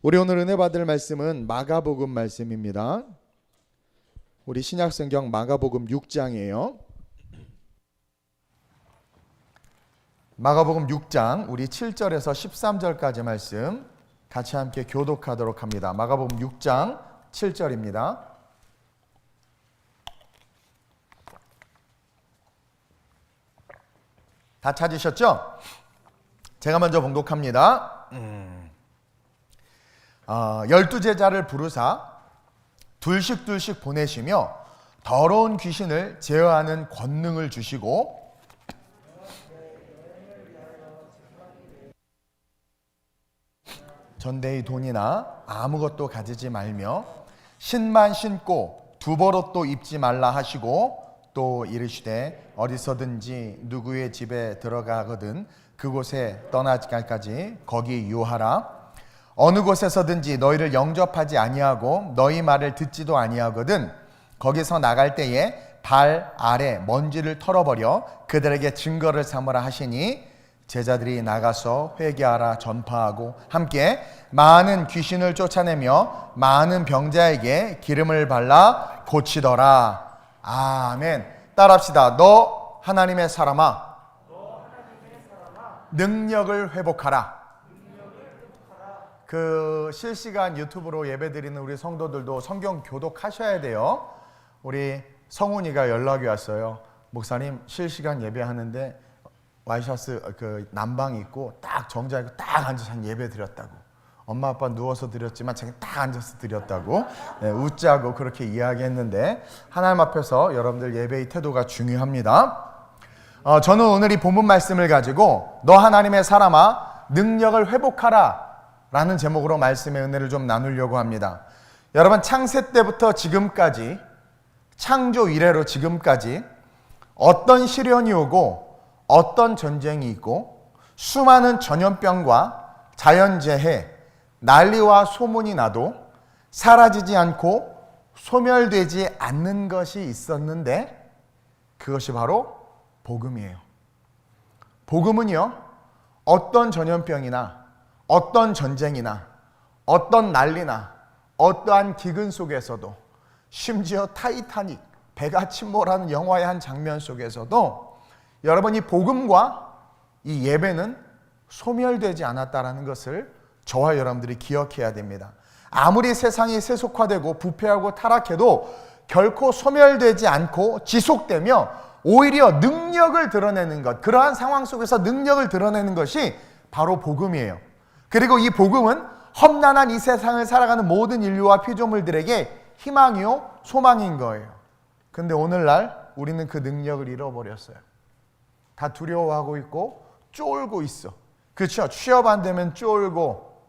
우리 오늘 은혜 받을 말씀은 마가복음 말씀입니다. 우리 신약성경 마가복음 6장이에요. 마가복음 6장 우리 7절에서 13절까지 말씀 같이 함께 교독하도록 합니다. 마가복음 6장 7절입니다. 다 찾으셨죠? 제가 먼저 봉독합니다. 12제자를 부르사 둘씩 보내시며 더러운 귀신을 제어하는 권능을 주시고 전대의 돈이나 아무것도 가지지 말며 신만 신고 두벌옷도 입지 말라 하시고 또 이르시되 어디서든지 누구의 집에 들어가거든 그곳에 떠나지 갈까지 거기 유하라. 어느 곳에서든지 너희를 영접하지 아니하고 너희 말을 듣지도 아니하거든 거기서 나갈 때에 발 아래 먼지를 털어버려 그들에게 증거를 삼으라 하시니 제자들이 나가서 회개하라 전파하고 함께 많은 귀신을 쫓아내며 많은 병자에게 기름을 발라 고치더라. 아멘. 따라합시다. 너 하나님의 사람아 능력을 회복하라. 그 실시간 유튜브로 예배드리는 우리 성도들도 성경 교독하셔야 돼요. 우리 성훈이가 연락이 왔어요. 목사님 실시간 예배하는데 와이셔츠 그 난방 입고 딱 정장 입고 딱 앉아서 예배 드렸다고. 엄마 아빠 누워서 드렸지만 자기 딱 앉아서 드렸다고. 네, 웃자고 그렇게 이야기했는데 하나님 앞에서 여러분들 예배의 태도가 중요합니다. 저는 오늘 이 본문 말씀을 가지고 너 하나님의 사람아 능력을 회복하라 라는 제목으로 말씀의 은혜를 좀 나누려고 합니다. 여러분 창세 때부터 지금까지 창조 이래로 지금까지 어떤 시련이 오고 어떤 전쟁이 있고 수많은 전염병과 자연재해 난리와 소문이 나도 사라지지 않고 소멸되지 않는 것이 있었는데 그것이 바로 복음이에요. 복음은요 어떤 전염병이나 어떤 전쟁이나 어떤 난리나 어떠한 기근 속에서도 심지어 타이타닉 배가 침몰하는 영화의 한 장면 속에서도 여러분 이 복음과 이 예배는 소멸되지 않았다는 것을 저와 여러분들이 기억해야 됩니다. 아무리 세상이 세속화되고 부패하고 타락해도 결코 소멸되지 않고 지속되며 오히려 능력을 드러내는 것, 그러한 상황 속에서 능력을 드러내는 것이 바로 복음이에요. 그리고 이 복음은 험난한 이 세상을 살아가는 모든 인류와 피조물들에게 희망이요 소망인 거예요. 근데 오늘날 우리는 그 능력을 잃어버렸어요. 다 두려워하고 있고 쫄고 있어. 그렇죠? 취업 안 되면 쫄고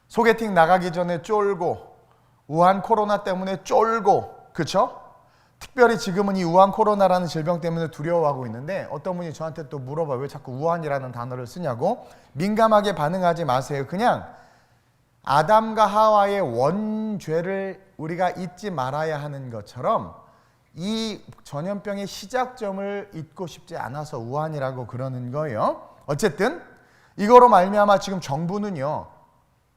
소개팅 나가기 전에 쫄고 우한 코로나 때문에 쫄고 그렇죠? 특별히 지금은 이 우한 코로나라는 질병 때문에 두려워하고 있는데 어떤 분이 저한테 또 물어봐요. 왜 자꾸 우한이라는 단어를 쓰냐고. 민감하게 반응하지 마세요. 그냥 아담과 하와의 원죄를 우리가 잊지 말아야 하는 것처럼 이 전염병의 시작점을 잊고 싶지 않아서 우한이라고 그러는 거예요. 어쨌든 이거로 말미암아 지금 정부는요.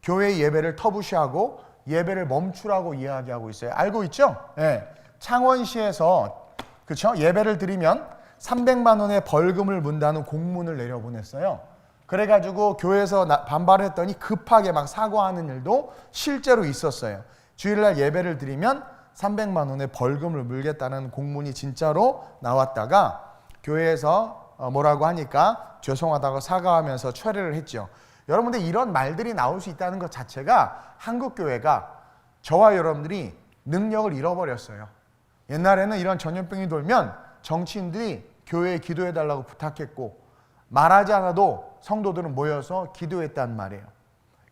교회 예배를 터부시하고 예배를 멈추라고 이야기하고 있어요. 알고 있죠? 네. 창원시에서 그렇죠? 예배를 드리면 300만 원의 벌금을 문다는 공문을 내려보냈어요. 그래가지고 교회에서 반발했더니 급하게 막 사과하는 일도 실제로 있었어요. 주일날 예배를 드리면 300만 원의 벌금을 물겠다는 공문이 진짜로 나왔다가 교회에서 뭐라고 하니까 죄송하다고 사과하면서 철회를 했죠. 여러분들 이런 말들이 나올 수 있다는 것 자체가 한국교회가 저와 여러분들이 능력을 잃어버렸어요. 옛날에는 이런 전염병이 돌면 정치인들이 교회에 기도해달라고 부탁했고 말하지 않아도 성도들은 모여서 기도했단 말이에요.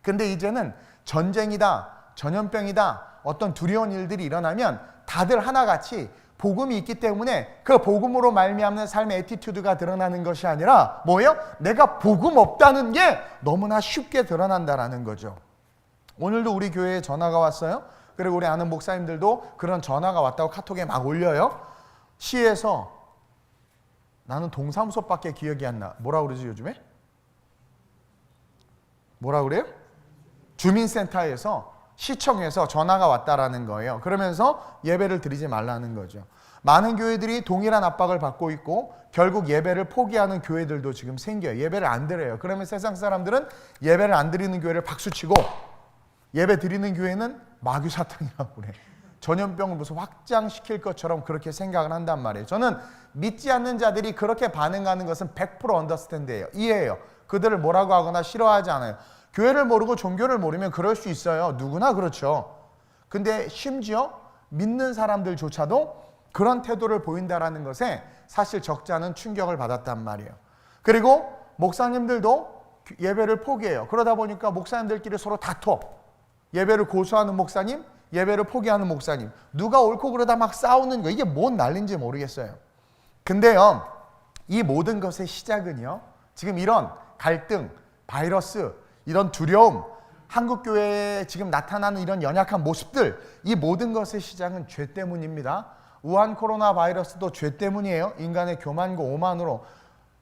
근데 이제는 전쟁이다, 전염병이다, 어떤 두려운 일들이 일어나면 다들 하나같이 복음이 있기 때문에 그 복음으로 말미암는 삶의 애티튜드가 드러나는 것이 아니라 뭐예요? 내가 복음 없다는 게 너무나 쉽게 드러난다는 거죠. 오늘도 우리 교회에 전화가 왔어요. 그리고 우리 아는 목사님들도 그런 전화가 왔다고 카톡에 막 올려요. 시에서 나는 동사무소밖에 기억이 안 나. 뭐라 그러지 요즘에? 뭐라 그래요? 주민센터에서 시청에서 전화가 왔다라는 거예요. 그러면서 예배를 드리지 말라는 거죠. 많은 교회들이 동일한 압박을 받고 있고 결국 예배를 포기하는 교회들도 지금 생겨요. 예배를 안 드려요. 그러면 세상 사람들은 예배를 안 드리는 교회를 박수치고 예배 드리는 교회는 마귀 사탄이라고 그래. 전염병을 무슨 확장시킬 것처럼 그렇게 생각을 한단 말이에요. 저는 믿지 않는 자들이 그렇게 반응하는 것은 100% 언더스탠드예요. 이해해요. 그들을 뭐라고 하거나 싫어하지 않아요. 교회를 모르고 종교를 모르면 그럴 수 있어요. 누구나 그렇죠. 근데 심지어 믿는 사람들조차도 그런 태도를 보인다라는 것에 사실 적지 않은 충격을 받았단 말이에요. 그리고 목사님들도 예배를 포기해요. 그러다 보니까 목사님들끼리 서로 다퉈. 예배를 고수하는 목사님, 예배를 포기하는 목사님. 누가 옳고 그러다 막 싸우는 거. 이게 뭔 난리인지 모르겠어요. 근데요, 이 모든 것의 시작은요, 지금 이런 갈등, 바이러스, 이런 두려움, 한국교회에 지금 나타나는 이런 연약한 모습들, 이 모든 것의 시작은 죄 때문입니다. 우한 코로나 바이러스도 죄 때문이에요. 인간의 교만과 오만으로.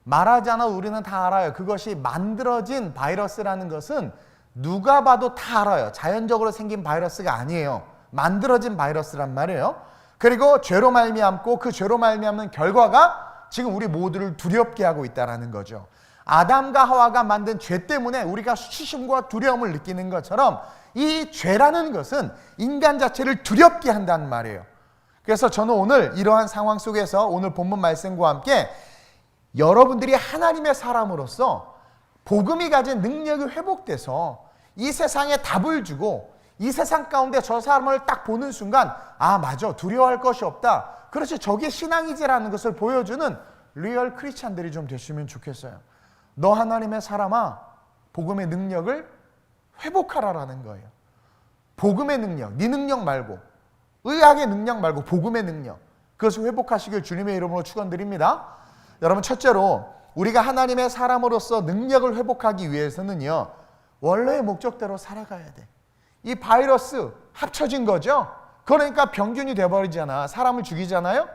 말하지 않아도 우리는 다 알아요. 그것이 만들어진 바이러스라는 것은 누가 봐도 다 알아요. 자연적으로 생긴 바이러스가 아니에요. 만들어진 바이러스란 말이에요. 그리고 죄로 말미암고 그 죄로 말미암는 결과가 지금 우리 모두를 두렵게 하고 있다는 거죠. 아담과 하와가 만든 죄 때문에 우리가 수치심과 두려움을 느끼는 것처럼 이 죄라는 것은 인간 자체를 두렵게 한다는 말이에요. 그래서 저는 오늘 이러한 상황 속에서 오늘 본문 말씀과 함께 여러분들이 하나님의 사람으로서 복음이 가진 능력이 회복돼서 이 세상에 답을 주고 이 세상 가운데 저 사람을 딱 보는 순간 아 맞아 두려워할 것이 없다. 그렇지 저게 신앙이지라는 것을 보여주는 리얼 크리스찬들이 좀 됐으면 좋겠어요. 너 하나님의 사람아 복음의 능력을 회복하라라는 거예요. 복음의 능력, 네 능력 말고 의학의 능력 말고 복음의 능력 그것을 회복하시길 주님의 이름으로 축원드립니다. 여러분 첫째로 우리가 하나님의 사람으로서 능력을 회복하기 위해서는요 원래의 목적대로 살아가야 돼. 이 바이러스 합쳐진 거죠. 그러니까 병균이 돼버리잖아. 사람을 죽이잖아요.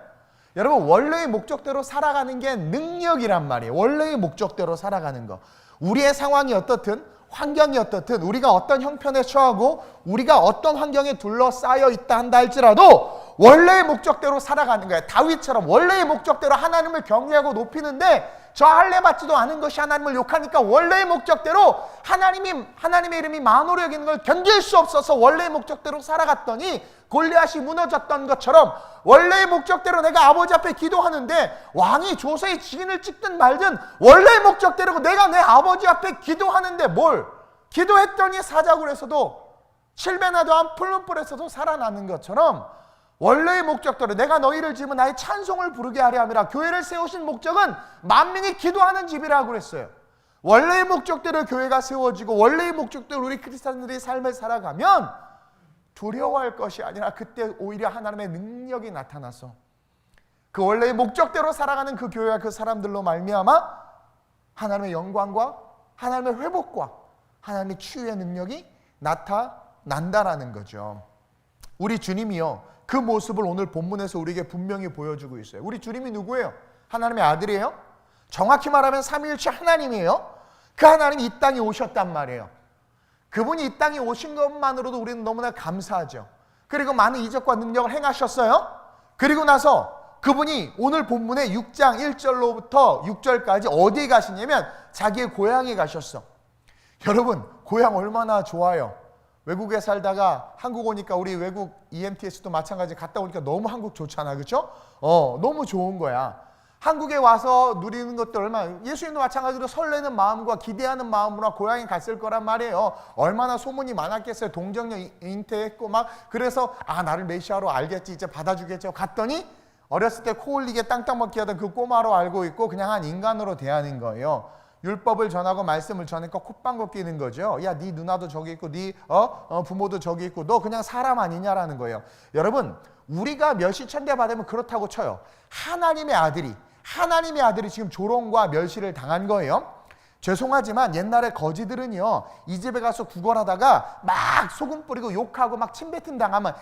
여러분 원래의 목적대로 살아가는 게 능력이란 말이에요. 원래의 목적대로 살아가는 거. 우리의 상황이 어떻든 환경이 어떻든 우리가 어떤 형편에 처하고 우리가 어떤 환경에 둘러싸여 있다 한다 할지라도 원래의 목적대로 살아가는 거예요. 다윗처럼 원래의 목적대로 하나님을 경외하고 높이는데 저 할례 받지도 않은 것이 하나님을 욕하니까 원래의 목적대로 하나님의 이름이 만호로 여기는 걸 견딜 수 없어서 원래의 목적대로 살아갔더니 골리앗이 무너졌던 것처럼 원래의 목적대로 내가 아버지 앞에 기도하는데 왕이 조서에 지인을 찍든 말든 원래의 목적대로 내가 내 아버지 앞에 기도하는데 뭘 기도했더니 사자굴에서도 칠배나도한 풀문불에서도 살아나는 것처럼 원래의 목적대로 내가 너희를 지으면 나의 찬송을 부르게 하려 함이라. 교회를 세우신 목적은 만민이 기도하는 집이라고 그랬어요. 원래의 목적대로 교회가 세워지고 원래의 목적대로 우리 크리스찬들이 삶을 살아가면 두려워할 것이 아니라 그때 오히려 하나님의 능력이 나타나서 그 원래의 목적대로 살아가는 그 교회와 그 사람들로 말미암아 하나님의 영광과 하나님의 회복과 하나님의 치유의 능력이 나타난다라는 거죠. 우리 주님이요 그 모습을 오늘 본문에서 우리에게 분명히 보여주고 있어요. 우리 주님이 누구예요? 하나님의 아들이에요? 정확히 말하면 삼위일체 하나님이에요. 그 하나님이 이 땅에 오셨단 말이에요. 그분이 이 땅에 오신 것만으로도 우리는 너무나 감사하죠. 그리고 많은 이적과 능력을 행하셨어요. 그리고 나서 그분이 오늘 본문의 6장 1절로부터 6절까지 어디에 가시냐면 자기의 고향에 가셨어. 여러분 고향 얼마나 좋아요. 외국에 살다가 한국 오니까 우리 외국 EMTS도 마찬가지 갔다 오니까 너무 한국 좋잖아. 그렇죠? 너무 좋은 거야. 한국에 와서 누리는 것도 얼마나 예수님도 마찬가지로 설레는 마음과 기대하는 마음으로 고향에 갔을 거란 말이에요. 얼마나 소문이 많았겠어요. 동정녀 잉태했고 막 그래서 나를 메시아로 알겠지 이제 받아주겠죠. 갔더니 어렸을 때 코 흘리게 땅땅 먹기 하던 그 꼬마로 알고 있고 그냥 한 인간으로 대하는 거예요. 율법을 전하고 말씀을 전하니까 콧방귀 끼는 거죠. 야, 네 누나도 저기 있고 네 부모도 저기 있고 너 그냥 사람 아니냐라는 거예요. 여러분 우리가 멸시천대 받으면 그렇다고 쳐요. 하나님의 아들이 지금 조롱과 멸시를 당한 거예요. 죄송하지만 옛날에 거지들은요 이 집에 가서 구걸하다가 막 소금 뿌리고 욕하고 막 침뱉음 당하면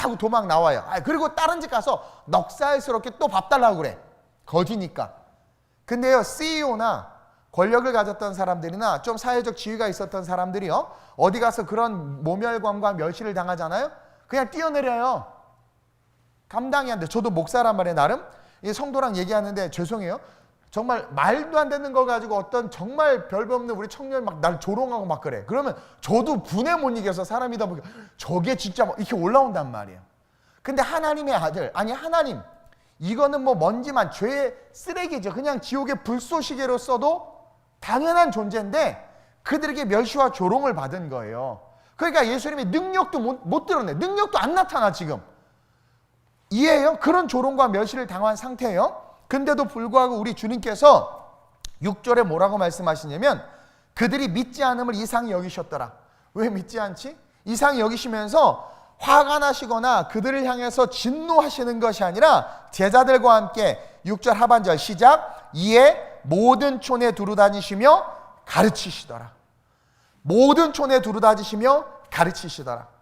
하고 도망 나와요. 그리고 다른 집 가서 넉살스럽게 또 밥 달라고 그래. 거지니까. 근데요 CEO나 권력을 가졌던 사람들이나 좀 사회적 지위가 있었던 사람들이요, 어디 가서 그런 모멸감과 멸시를 당하잖아요. 그냥 뛰어내려요. 감당이 안 돼. 저도 목사란 말이에요. 나름 이 성도랑 얘기하는데 죄송해요. 정말 말도 안 되는 거 가지고 어떤 정말 별볼없는 우리 청년 막 날 조롱하고 막 그래. 그러면 저도 분에 못 이겨서 사람이다 보니까 저게 진짜 막 이렇게 올라온단 말이에요. 근데 하나님의 아들, 아니 하나님, 이거는 뭐 먼지만 죄의 쓰레기죠. 그냥 지옥의 불쏘시개로 써도 당연한 존재인데 그들에게 멸시와 조롱을 받은 거예요. 그러니까 예수님이 능력도 못 드러내. 능력도 안 나타나 지금. 이해해요? 그런 조롱과 멸시를 당한 상태예요. 근데도 불구하고 우리 주님께서 6절에 뭐라고 말씀하시냐면 그들이 믿지 않음을 이상히 여기셨더라. 왜 믿지 않지? 이상히 여기시면서 화가 나시거나 그들을 향해서 진노하시는 것이 아니라 제자들과 함께 6절 하반절 시작. 이에 모든 촌에 두루다니시며 가르치시더라. 모든 촌에 두루다니시며 가르치시더라.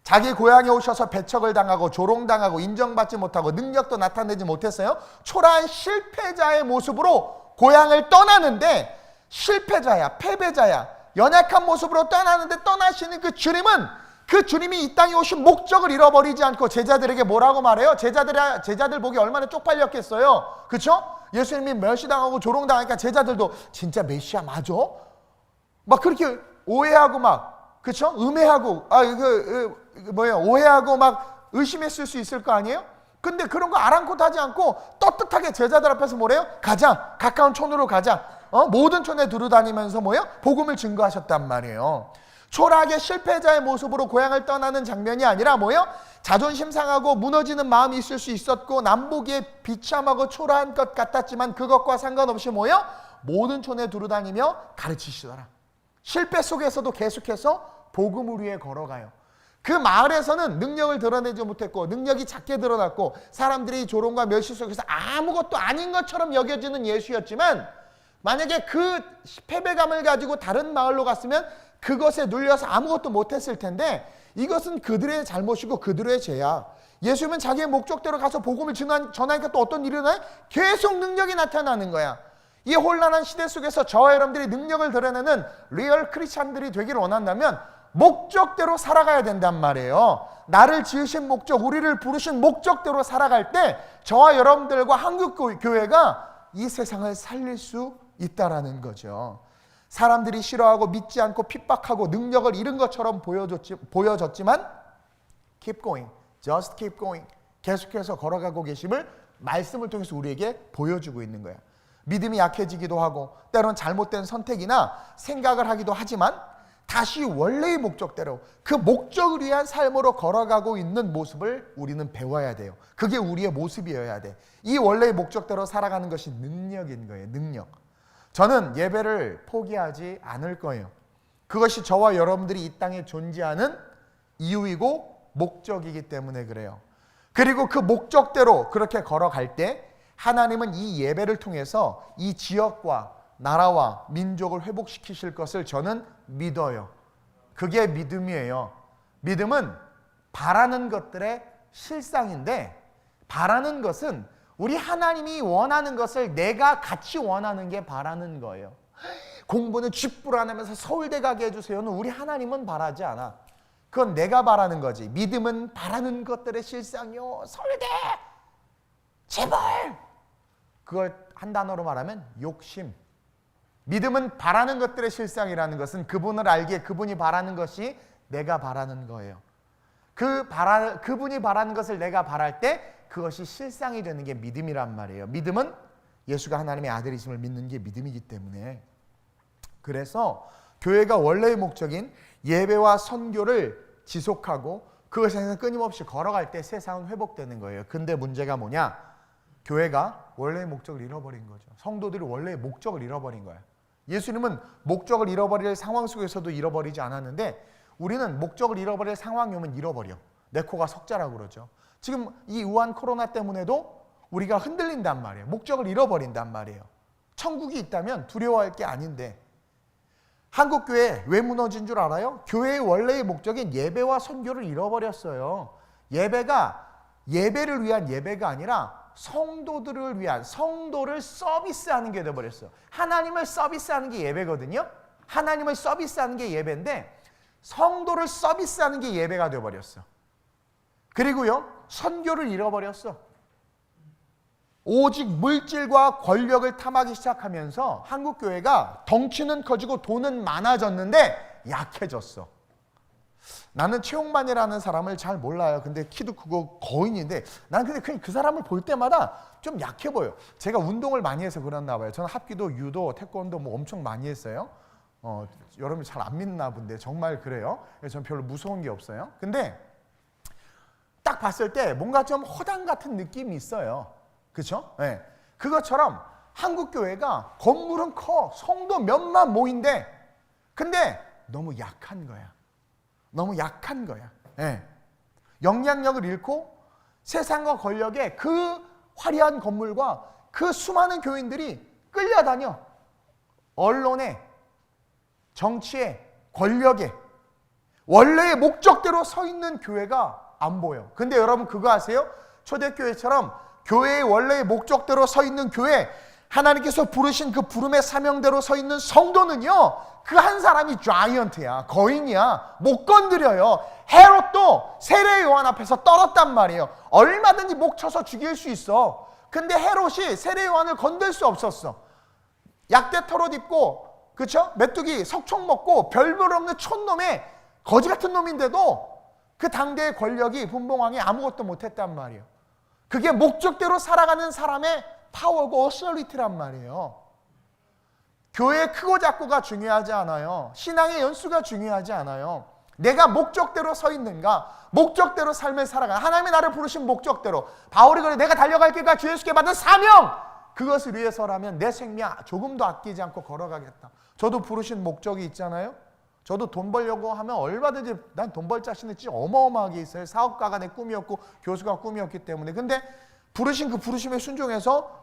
자기 고향에 오셔서 배척을 당하고 조롱당하고 인정받지 못하고 능력도 나타내지 못했어요. 초라한 실패자의 모습으로 고향을 떠나는데, 실패자야, 패배자야, 연약한 모습으로 떠나는데 떠나시는 그 주님은, 그 주님이 이 땅에 오신 목적을 잃어버리지 않고 제자들에게 뭐라고 말해요? 제자들 보기 얼마나 쪽팔렸겠어요. 그렇죠? 예수님이 멸시당하고 조롱당하니까 제자들도 진짜 메시아 맞아? 막 그렇게 오해하고 막, 그렇죠? 음해하고 오해하고 막 의심했을 수 있을 거 아니에요? 근데 그런 거 아랑곳하지 않고 떳떳하게 제자들 앞에서 뭐래요? 가자, 가까운 촌으로 가자. 모든 촌에 두루다니면서 뭐예요? 복음을 증거하셨단 말이에요. 초라하게 실패자의 모습으로 고향을 떠나는 장면이 아니라 뭐예요? 자존심 상하고 무너지는 마음이 있을 수 있었고 남보기에 비참하고 초라한 것 같았지만 그것과 상관없이 뭐예요? 모든 촌에 두루다니며 가르치시더라. 실패 속에서도 계속해서 복음을 위해 걸어가요. 그 마을에서는 능력을 드러내지 못했고 능력이 작게 드러났고 사람들이 조롱과 멸시 속에서 아무것도 아닌 것처럼 여겨지는 예수였지만, 만약에 그 패배감을 가지고 다른 마을로 갔으면 그것에 눌려서 아무것도 못했을 텐데, 이것은 그들의 잘못이고 그들의 죄야. 예수님은 자기의 목적대로 가서 복음을 전하니까 또 어떤 일이 일어나요? 계속 능력이 나타나는 거야. 이 혼란한 시대 속에서 저와 여러분들이 능력을 드러내는 리얼 크리스찬들이 되기를 원한다면 목적대로 살아가야 된단 말이에요. 나를 지으신 목적, 우리를 부르신 목적대로 살아갈 때 저와 여러분들과 한국교회가 이 세상을 살릴 수 있다라는 거죠. 사람들이 싫어하고 믿지 않고 핍박하고 능력을 잃은 것처럼 보여졌지만 keep going, just keep going, 계속해서 걸어가고 계심을 말씀을 통해서 우리에게 보여주고 있는 거야. 믿음이 약해지기도 하고 때론 잘못된 선택이나 생각을 하기도 하지만 다시 원래의 목적대로 그 목적을 위한 삶으로 걸어가고 있는 모습을 우리는 배워야 돼요. 그게 우리의 모습이어야 돼. 이 원래의 목적대로 살아가는 것이 능력인 거예요. 능력. 저는 예배를 포기하지 않을 거예요. 그것이 저와 여러분들이 이 땅에 존재하는 이유이고 목적이기 때문에 그래요. 그리고 그 목적대로 그렇게 걸어갈 때 하나님은 이 예배를 통해서 이 지역과 나라와 민족을 회복시키실 것을 저는 믿어요. 그게 믿음이에요. 믿음은 바라는 것들의 실상인데, 바라는 것은 우리 하나님이 원하는 것을 내가 같이 원하는 게 바라는 거예요. 공부는 쥐뿔하면서 서울대 가게 해주세요는 우리 하나님은 바라지 않아. 그건 내가 바라는 거지. 믿음은 바라는 것들의 실상이요. 서울대! 제발! 그걸 한 단어로 말하면 욕심. 믿음은 바라는 것들의 실상이라는 것은 그분을 알기에 그분이 바라는 것이 내가 바라는 거예요. 그분이 바라는 것을 내가 바랄 때 그것이 실상이 되는 게 믿음이란 말이에요. 믿음은 예수가 하나님의 아들이심을 믿는 게 믿음이기 때문에. 그래서 교회가 원래의 목적인 예배와 선교를 지속하고 그것에서 끊임없이 걸어갈 때 세상은 회복되는 거예요. 근데 문제가 뭐냐? 교회가 원래의 목적을 잃어버린 거죠. 성도들이 원래의 목적을 잃어버린 거예요. 예수님은 목적을 잃어버릴 상황 속에서도 잃어버리지 않았는데 우리는 목적을 잃어버릴 상황이 오면 잃어버려. 내 코가 석자라고 그러죠. 지금 이 우한 코로나 때문에도 우리가 흔들린단 말이에요. 목적을 잃어버린단 말이에요. 천국이 있다면 두려워할 게 아닌데, 한국교회 왜 무너진 줄 알아요? 교회의 원래의 목적인 예배와 선교를 잃어버렸어요. 예배가 예배를 위한 예배가 아니라 성도들을 위한, 성도를 서비스하는 게 되어버렸어요. 하나님을 서비스하는 게 예배거든요. 하나님을 서비스하는 게 예배인데 성도를 서비스하는 게 예배가 되어버렸어. 그리고요, 선교를 잃어버렸어. 오직 물질과 권력을 탐하기 시작하면서 한국교회가 덩치는 커지고 돈은 많아졌는데 약해졌어. 나는 최홍만이라는 사람을 잘 몰라요. 근데 키도 크고 거인인데 난 근데 그냥 그 사람을 볼 때마다 좀 약해 보여. 제가 운동을 많이 해서 그랬나 봐요. 저는 합기도, 유도, 태권도 뭐 엄청 많이 했어요. 여러분이 잘 안 믿나 본데 정말 그래요. 저는 별로 무서운 게 없어요. 근데 딱 봤을 때 뭔가 좀 허당 같은 느낌이 있어요. 그렇죠? 네. 그것처럼 한국교회가 건물은 커, 성도 몇만 모인데 근데 너무 약한 거야. 너무 약한 거야. 네. 영향력을 잃고 세상과 권력에 그 화려한 건물과 그 수많은 교인들이 끌려다녀. 언론에, 정치에, 권력에 원래의 목적대로 서 있는 교회가 안 보여. 근데 여러분 그거 아세요? 초대교회처럼 교회의 원래의 목적대로 서 있는 교회, 하나님께서 부르신 그 부름의 사명대로 서 있는 성도는요, 그 한 사람이 자이언트야, 거인이야. 못 건드려요. 헤롯도 세례 요한 앞에서 떨었단 말이에요. 얼마든지 목 쳐서 죽일 수 있어. 근데 헤롯이 세례 요한을 건들 수 없었어. 약대 털옷 입고, 그쵸? 메뚜기 석총 먹고 별별 없는 촌놈의 거지 같은 놈인데도 그 당대의 권력이 분봉왕이 아무것도 못했단 말이에요. 그게 목적대로 살아가는 사람의 파워고 어서리티란 말이에요. 교회의 크고 작고가 중요하지 않아요. 신앙의 연수가 중요하지 않아요. 내가 목적대로 서 있는가, 목적대로 삶을 살아가. 하나님이 나를 부르신 목적대로, 바울이 그래, 내가 달려갈 길과 주 예수께 받은 사명, 그것을 위해서라면 내 생명 조금도 아끼지 않고 걸어가겠다. 저도 부르신 목적이 있잖아요. 저도 돈 벌려고 하면 얼마든지 난 돈 벌 자신이 진짜 어마어마하게 있어요. 사업가가 내 꿈이었고 교수가 꿈이었기 때문에. 근데 부르신 그 부르심에 순종해서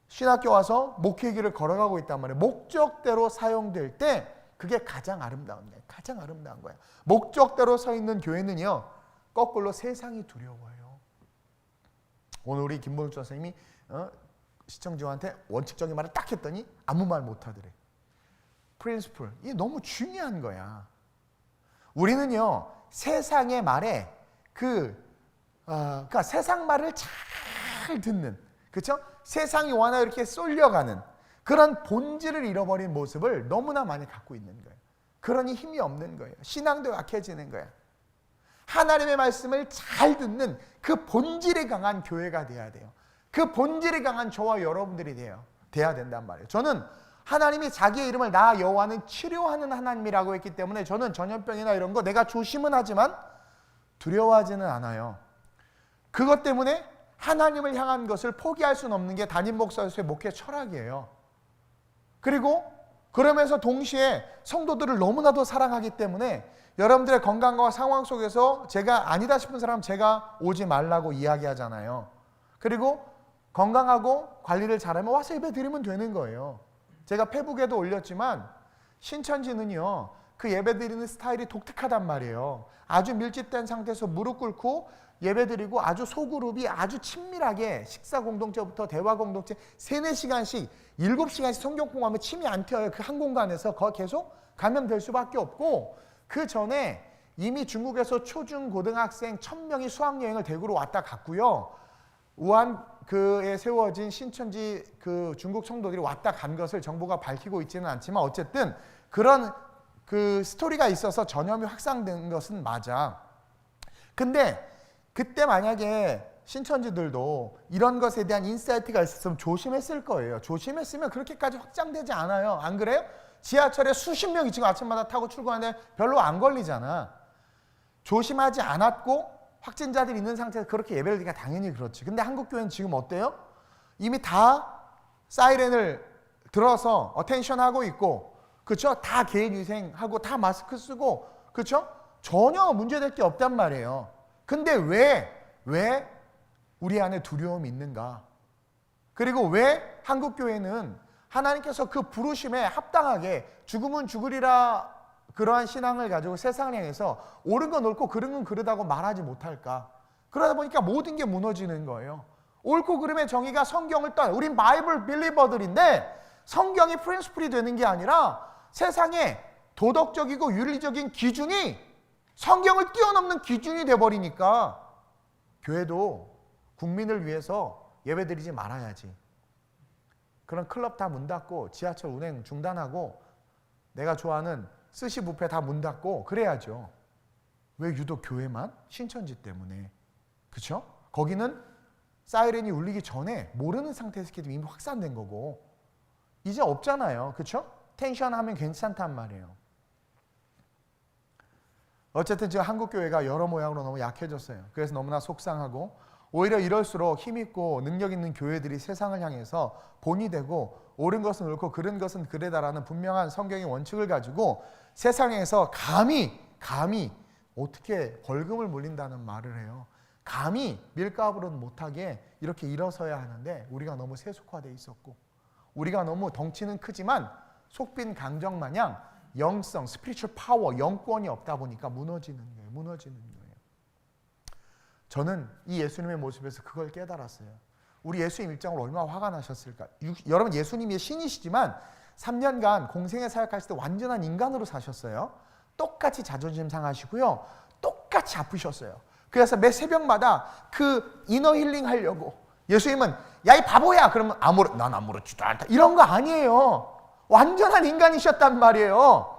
신학교 와서 목회의 길을 걸어가고 있단 말이에요. 목적대로 사용될 때 그게 가장 아름다운 거예요. 가장 아름다운 거예요. 목적대로 서 있는 교회는요, 거꾸로 세상이 두려워요. 오늘 우리 김봉욱 선생님이 시청자한테 원칙적인 말을 딱 했더니 아무 말 못하더래. 프린시플, 이게 너무 중요한 거야. 우리는요, 세상의 말에 그러니까 세상 말을 잘 듣는, 그렇죠? 세상이 원하여 이렇게 쏠려가는 그런 본질을 잃어버린 모습을 너무나 많이 갖고 있는 거예요. 그러니 힘이 없는 거예요. 신앙도 약해지는 거예요. 하나님의 말씀을 잘 듣는 그 본질이 강한 교회가 돼야 돼요. 그 본질이 강한 저와 여러분들이 돼야 된단 말이에요. 저는 하나님이 자기의 이름을 나 여호와는 치료하는 하나님이라고 했기 때문에 저는 전염병이나 이런 거 내가 조심은 하지만 두려워하지는 않아요. 그것 때문에 하나님을 향한 것을 포기할 수는 없는 게 담임 목사로서의 목회 철학이에요. 그리고 그러면서 동시에 성도들을 너무나도 사랑하기 때문에 여러분들의 건강과 상황 속에서 제가 아니다 싶은 사람 제가 오지 말라고 이야기하잖아요. 그리고 건강하고 관리를 잘하면 와서 예배 드리면 되는 거예요. 제가 페북에도 올렸지만 신천지는요, 그 예배 드리는 스타일이 독특하단 말이에요. 아주 밀집된 상태에서 무릎 꿇고 예배 드리고 아주 소그룹이 아주 친밀하게 식사 공동체부터 대화 공동체 3-4시간씩 7시간씩 성경 공부하면 침이 안 튀어요. 그 한 공간에서 계속 감염될 수밖에 없고, 그 전에 이미 중국에서 초중 고등학생 1000명이 수학여행을 대구로 왔다 갔고요. 우한에 세워진 신천지 그 중국 성도들이 왔다 간 것을 정부가 밝히고 있지는 않지만 어쨌든 그런 그 스토리가 있어서 전염이 확산된 것은 맞아. 근데 그때 만약에 신천지들도 이런 것에 대한 인사이트가 있었으면 조심했을 거예요. 조심했으면 그렇게까지 확장되지 않아요. 안 그래요? 지하철에 수십 명이 지금 아침마다 타고 출근하는데 별로 안 걸리잖아. 조심하지 않았고 확진자들이 있는 상태에서 그렇게 예배를 드리니까 당연히 그렇지. 근데 한국교회는 지금 어때요? 이미 다 사이렌을 들어서 어텐션하고 있고, 그렇죠? 다 개인위생하고 다 마스크 쓰고, 그렇죠? 전혀 문제될 게 없단 말이에요. 근데 왜 우리 안에 두려움이 있는가? 그리고 왜 한국교회는 하나님께서 그 부르심에 합당하게 죽으면 죽으리라 그러한 신앙을 가지고 세상을 향해서 옳은 건 옳고 그른 건 그르다고 말하지 못할까? 그러다 보니까 모든 게 무너지는 거예요. 옳고 그름의 정의가 성경을 떠나, 우린 바이블 빌리버들인데 성경이 프린스플이 되는 게 아니라 세상에 도덕적이고 윤리적인 기준이 성경을 뛰어넘는 기준이 돼버리니까 교회도 국민을 위해서 예배드리지 말아야지. 그런 클럽 다 문 닫고 지하철 운행 중단하고 내가 좋아하는 스시 뷔페 다 문 닫고 그래야죠. 왜 유독 교회만? 신천지 때문에. 그렇죠? 거기는 사이렌이 울리기 전에 모르는 상태에서 이미 확산된 거고 이제 없잖아요. 그렇죠? 텐션하면 괜찮단 말이에요. 어쨌든 지금 한국 교회가 여러 모양으로 너무 약해졌어요. 그래서 너무나 속상하고 오히려 이럴수록 힘있고 능력 있는 교회들이 세상을 향해서 본이 되고 옳은 것은 옳고 그른 것은 그르다라는 분명한 성경의 원칙을 가지고 세상에서 감히 어떻게 벌금을 물린다는 말을 해요. 감히 밀가부르 못하게 이렇게 일어서야 하는데 우리가 너무 세속화되어 있었고 우리가 너무 덩치는 크지만 속빈 강정 마냥 영성, 스피리추얼 파워, 영권이 없다 보니까 무너지는 거예요. 저는 이 예수님의 모습에서 그걸 깨달았어요. 우리 예수님 입장으로 얼마나 화가 나셨을까. 여러분 예수님이 신이시지만 3년간 공생애 사역하실 때 완전한 인간으로 사셨어요. 똑같이 자존심 상하시고요. 똑같이 아프셨어요. 그래서 매 새벽마다 그 이너 힐링 하려고 예수님은 야 이 바보야 그러면 난 아무렇지도 않다 이런 거 아니에요. 완전한 인간이셨단 말이에요.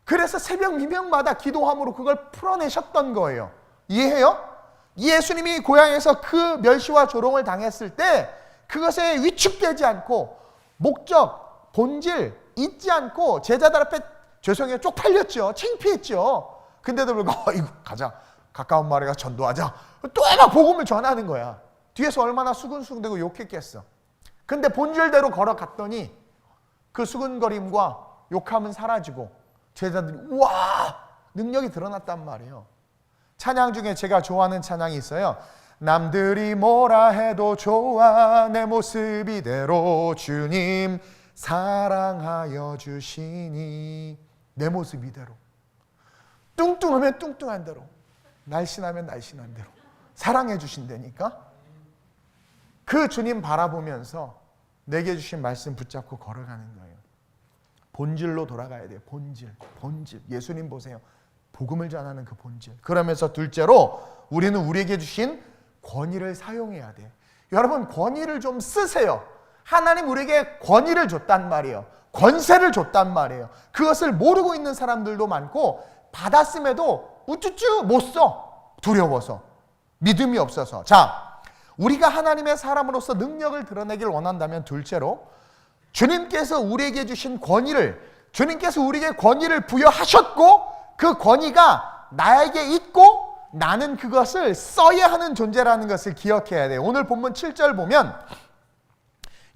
그래서 새벽 미명마다 기도함으로 그걸 풀어내셨던 거예요. 이해해요? 예수님이 고향에서 그 멸시와 조롱을 당했을 때 그것에 위축되지 않고 목적, 본질 잊지 않고 제자들 앞에 죄송해요 쪽팔렸죠. 창피했죠. 근데도 불구하고 이거 가자. 가까운 마을에 가서 전도하자. 또 막 복음을 전하는 거야. 뒤에서 얼마나 수근수근대고 욕했겠어. 근데 본질대로 걸어갔더니 그 수근거림과 욕함은 사라지고 제자들이 우와 능력이 드러났단 말이에요. 찬양 중에 제가 좋아하는 찬양이 있어요. 남들이 뭐라 해도 좋아 내 모습 이대로 주님 사랑하여 주시니 내 모습 이대로 뚱뚱하면 뚱뚱한 대로 날씬하면 날씬한 대로 사랑해 주신다니까. 그 주님 바라보면서 내게 주신 말씀 붙잡고 걸어가는 거예요. 본질로 돌아가야 돼요. 본질. 예수님 보세요. 복음을 전하는 그 본질. 그러면서 둘째로 우리는 우리에게 주신 권위를 사용해야 돼. 여러분 권위를 좀 쓰세요. 하나님 우리에게 권위를 줬단 말이에요. 권세를 줬단 말이에요. 그것을 모르고 있는 사람들도 많고 받았음에도 우쭈쭈 못 써. 두려워서. 믿음이 없어서. 자, 우리가 하나님의 사람으로서 능력을 드러내길 원한다면 둘째로 주님께서 우리에게 주신 권위를 주님께서 우리에게 권위를 부여하셨고 그 권위가 나에게 있고 나는 그것을 써야 하는 존재라는 것을 기억해야 돼요. 오늘 본문 7절 보면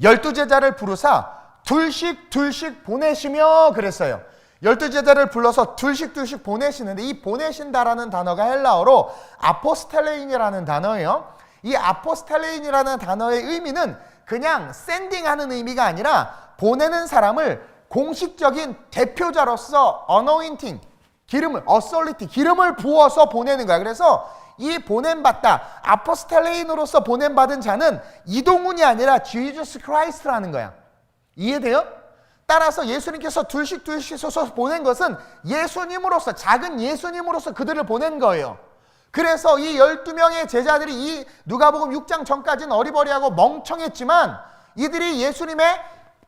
12제자를 부르사 둘씩 보내시며 그랬어요. 12제자를 불러서 둘씩 보내시는데 이 보내신다라는 단어가 헬라어로 아포스텔레인이라는 단어예요. 이 아포스텔레인이라는 단어의 의미는 그냥 샌딩하는 의미가 아니라 보내는 사람을 공식적인 대표자로서 어노인팅, 기름을, 어솔리티, 기름을 부어서 보내는 거야. 그래서 이 보냄받다, 아포스텔레인으로서 보냄받은 자는 이동훈이 아니라 지저스 크라이스트라는 거야. 이해돼요? 따라서 예수님께서 둘씩 서서 보낸 것은 예수님으로서, 작은 예수님으로서 그들을 보낸 거예요. 그래서 이 12명의 제자들이 이 누가복음 6장 전까지는 어리버리하고 멍청했지만 이들이 예수님의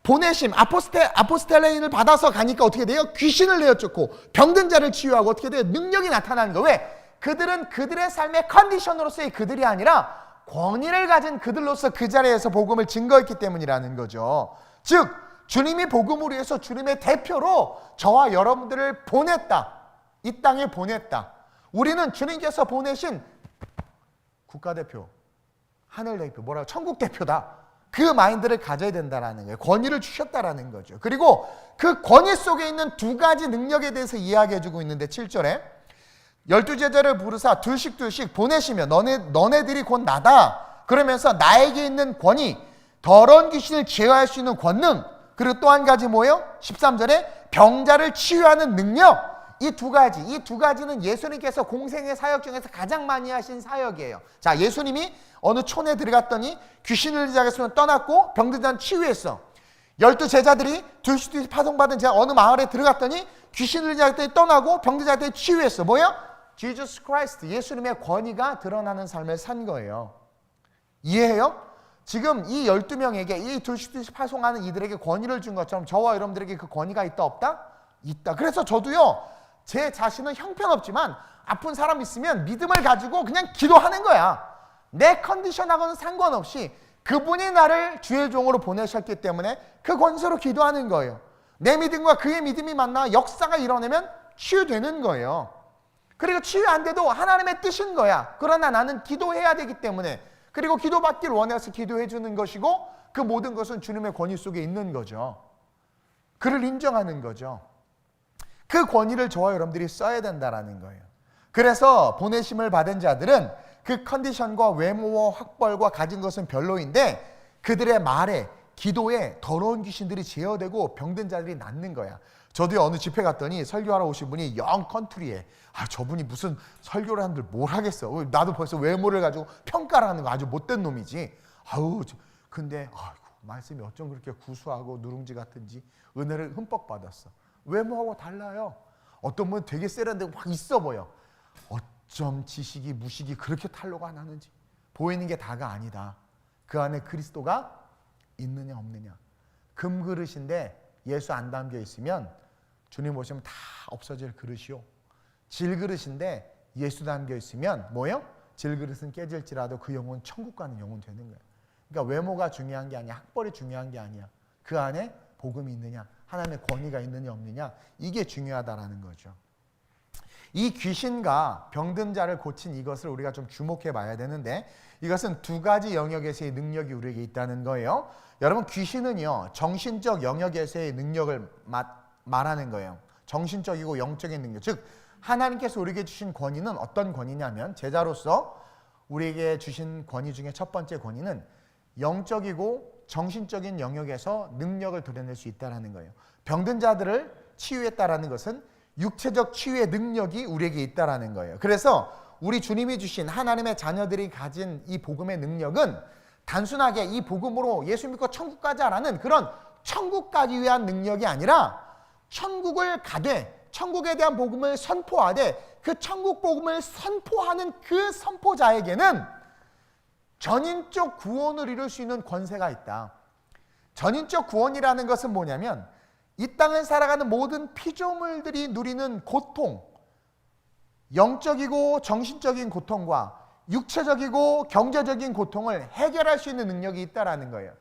보내심, 아포스텔레인을 받아서 가니까 어떻게 돼요? 귀신을 내어쫓고 병든 자를 치유하고 어떻게 돼요? 능력이 나타나는 거예요. 왜? 그들은 그들의 삶의 컨디션으로서의 그들이 아니라 권위를 가진 그들로서 그 자리에서 복음을 증거했기 때문이라는 거죠. 즉 주님이 복음을 위해서 주님의 대표로 저와 여러분들을 보냈다. 이 땅에 보냈다. 우리는 주님께서 보내신 국가대표, 하늘대표, 천국 대표다. 그 마인드를 가져야 된다는 거예요. 권위를 주셨다라는 거죠. 그리고 그 권위 속에 있는 두 가지 능력에 대해서 이야기해주고 있는데 7절에 12제자를 부르사 둘씩 보내시며 너네들이 곧 나다. 그러면서 나에게 있는 권위, 더러운 귀신을 제어할 수 있는 권능, 그리고 또 한 가지 뭐예요? 13절에 병자를 치유하는 능력, 이 두 가지는 예수님께서 공생의 사역 중에서 가장 많이 하신 사역이에요. 자, 예수님이 어느 촌에 들어갔더니 귀신을 들린 자가 있으면 떠났고 병든 자는 치유했어. 12 제자들이 둘씩 파송받은 제가 어느 마을에 들어갔더니 귀신을 들린 자가 떠나고 병든 자가 치유했어. 뭐예요? Jesus Christ, 예수님의 권위가 드러나는 삶을 산 거예요. 이해해요? 지금 이 12명에게 이 둘씩 파송하는 이들에게 권위를 준 것처럼 저와 여러분들에게 그 권위가 있다 없다? 있다. 그래서 저도요, 제 자신은 형편없지만 아픈 사람 있으면 믿음을 가지고 그냥 기도하는 거야. 내 컨디션하고는 상관없이 그분이 나를 주의 종으로 보내셨기 때문에 그 권세로 기도하는 거예요. 내 믿음과 그의 믿음이 만나 역사가 일어나면 치유되는 거예요. 그리고 치유 안 돼도 하나님의 뜻인 거야. 그러나 나는 기도해야 되기 때문에, 그리고 기도받기를 원해서 기도해 주는 것이고, 그 모든 것은 주님의 권위 속에 있는 거죠. 그를 인정하는 거죠. 그 권위를 저와 여러분들이 써야 된다라는 거예요. 그래서 보내심을 받은 자들은 그 컨디션과 외모와 학벌과 가진 것은 별로인데 그들의 말에, 기도에 더러운 귀신들이 제어되고 병든 자들이 낫는 거야. 저도 어느 집회 갔더니 설교하러 오신 분이 영 컨트리에, 저분이 무슨 설교를 하는들 뭘 하겠어. 나도 벌써 외모를 가지고 평가를 하는 거 아주 못된 놈이지. 근데 말씀이 어쩜 그렇게 구수하고 누룽지 같은지 은혜를 흠뻑 받았어. 외모하고 달라요. 어떤 분은 되게 세련되고 막 있어 보여. 어쩜 지식이 무식이 그렇게 탄로가 나는지. 보이는 게 다가 아니다. 그 안에 그리스도가 있느냐 없느냐. 금그릇인데 예수 안 담겨 있으면 주님 오시면 다 없어질 그릇이요. 질그릇인데 예수 담겨 있으면 뭐예요? 질그릇은 깨질지라도 그 영혼 천국 가는 영혼 되는 거예요. 그러니까 외모가 중요한 게 아니야. 학벌이 중요한 게 아니야. 그 안에 복음이 있느냐, 하나님의 권위가 있느냐 없느냐, 이게 중요하다라는 거죠. 이 귀신과 병든 자를 고친 이것을 우리가 좀 주목해 봐야 되는데, 이것은 두 가지 영역에서의 능력이 우리에게 있다는 거예요. 여러분, 귀신은요, 정신적 영역에서의 능력을 말하는 거예요. 정신적이고 영적인 능력. 즉 하나님께서 우리에게 주신 권위는 어떤 권위냐면, 제자로서 우리에게 주신 권위 중에 첫 번째 권위는 영적이고 정신적인 영역에서 능력을 드러낼 수 있다는 거예요. 병든 자들을 치유했다라는 것은 육체적 치유의 능력이 우리에게 있다는 거예요. 그래서 우리 주님이 주신 하나님의 자녀들이 가진 이 복음의 능력은 단순하게 이 복음으로 예수 믿고 천국 가자라는 그런 천국 가기 위한 능력이 아니라, 천국을 가되 천국에 대한 복음을 선포하되 그 천국 복음을 선포하는 그 선포자에게는 전인적 구원을 이룰 수 있는 권세가 있다. 전인적 구원이라는 것은 뭐냐면, 이 땅을 살아가는 모든 피조물들이 누리는 고통, 영적이고 정신적인 고통과 육체적이고 경제적인 고통을 해결할 수 있는 능력이 있다라는 거예요.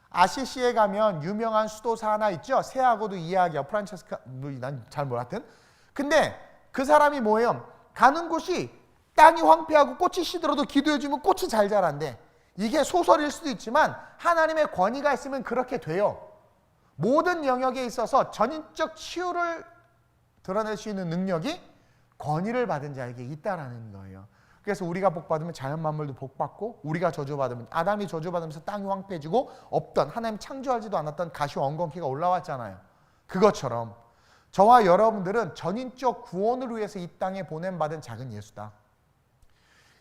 아시시에 가면 유명한 수도사 하나 있죠. 새하고도 이야기야. 프란체스카, 난 잘 몰랐든. 근데 그 사람이 뭐예요? 가는 곳이 땅이 황폐하고 꽃이 시들어도 기도해주면 꽃이 잘 자란대. 이게 소설일 수도 있지만 하나님의 권위가 있으면 그렇게 돼요. 모든 영역에 있어서 전인적 치유를 드러낼 수 있는 능력이 권위를 받은 자에게 있다라는 거예요. 그래서 우리가 복받으면 자연 만물도 복받고, 우리가 저주받으면, 아담이 저주받으면서 땅이 황폐해지고 없던, 하나님 창조하지도 않았던 가시와 엉겅퀴가 올라왔잖아요. 그것처럼 저와 여러분들은 전인적 구원을 위해서 이 땅에 보냄받은 작은 예수다.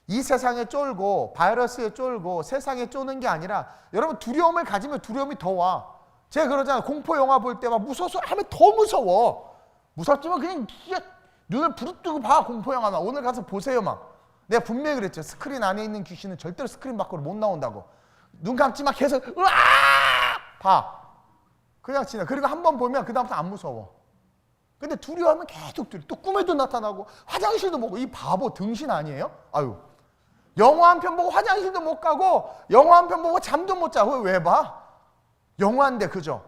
이 세상에 쫄고 바이러스에 쫄고 세상에 쪼는 게 아니라, 여러분 두려움을 가지면 두려움이 더 와. 제가 그러잖아요. 공포 영화 볼 때 막 무서워서 하면 더 무서워. 무섭지만 그냥 눈을 부릅뜨고 봐. 공포 영화만 오늘 가서 보세요. 막 내가 분명히 그랬죠. 스크린 안에 있는 귀신은 절대로 스크린 밖으로 못 나온다고. 눈 감지 마. 계속 으아! 봐. 그냥 지나. 그리고 한 번 보면 그 다음부터 안 무서워. 근데 두려워하면 계속 두려워. 또 꿈에도 나타나고 화장실도 못 가고. 이 바보 등신 아니에요? 아유. 영화 한 편 보고 화장실도 못 가고 영화 한 편 보고 잠도 못 자고. 왜 봐? 영화인데, 그죠?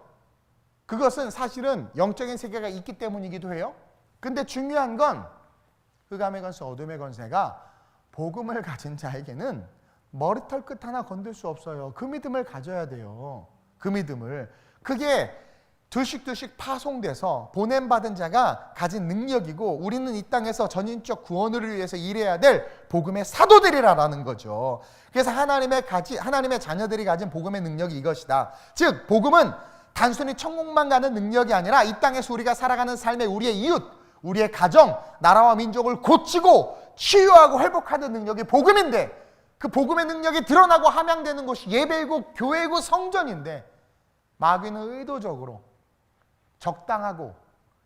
그것은 사실은 영적인 세계가 있기 때문이기도 해요. 근데 중요한 건 흑암의 권세, 어둠의 권세가 복음을 가진 자에게는 머리털 끝 하나 건들 수 없어요. 그 믿음을 가져야 돼요. 그 믿음을. 그게 둘씩 파송돼서 보냄받은 자가 가진 능력이고, 우리는 이 땅에서 전인적 구원을 위해서 일해야 될 복음의 사도들이라는 거죠. 그래서 하나님의 자녀들이 가진 복음의 능력이 이것이다. 즉 복음은 단순히 천국만 가는 능력이 아니라 이 땅에서 우리가 살아가는 삶의 우리의 이웃, 우리의 가정, 나라와 민족을 고치고 치유하고 회복하는 능력이 복음인데, 그 복음의 능력이 드러나고 함양되는 곳이 예배이고 교회이고 성전인데, 마귀는 의도적으로 적당하고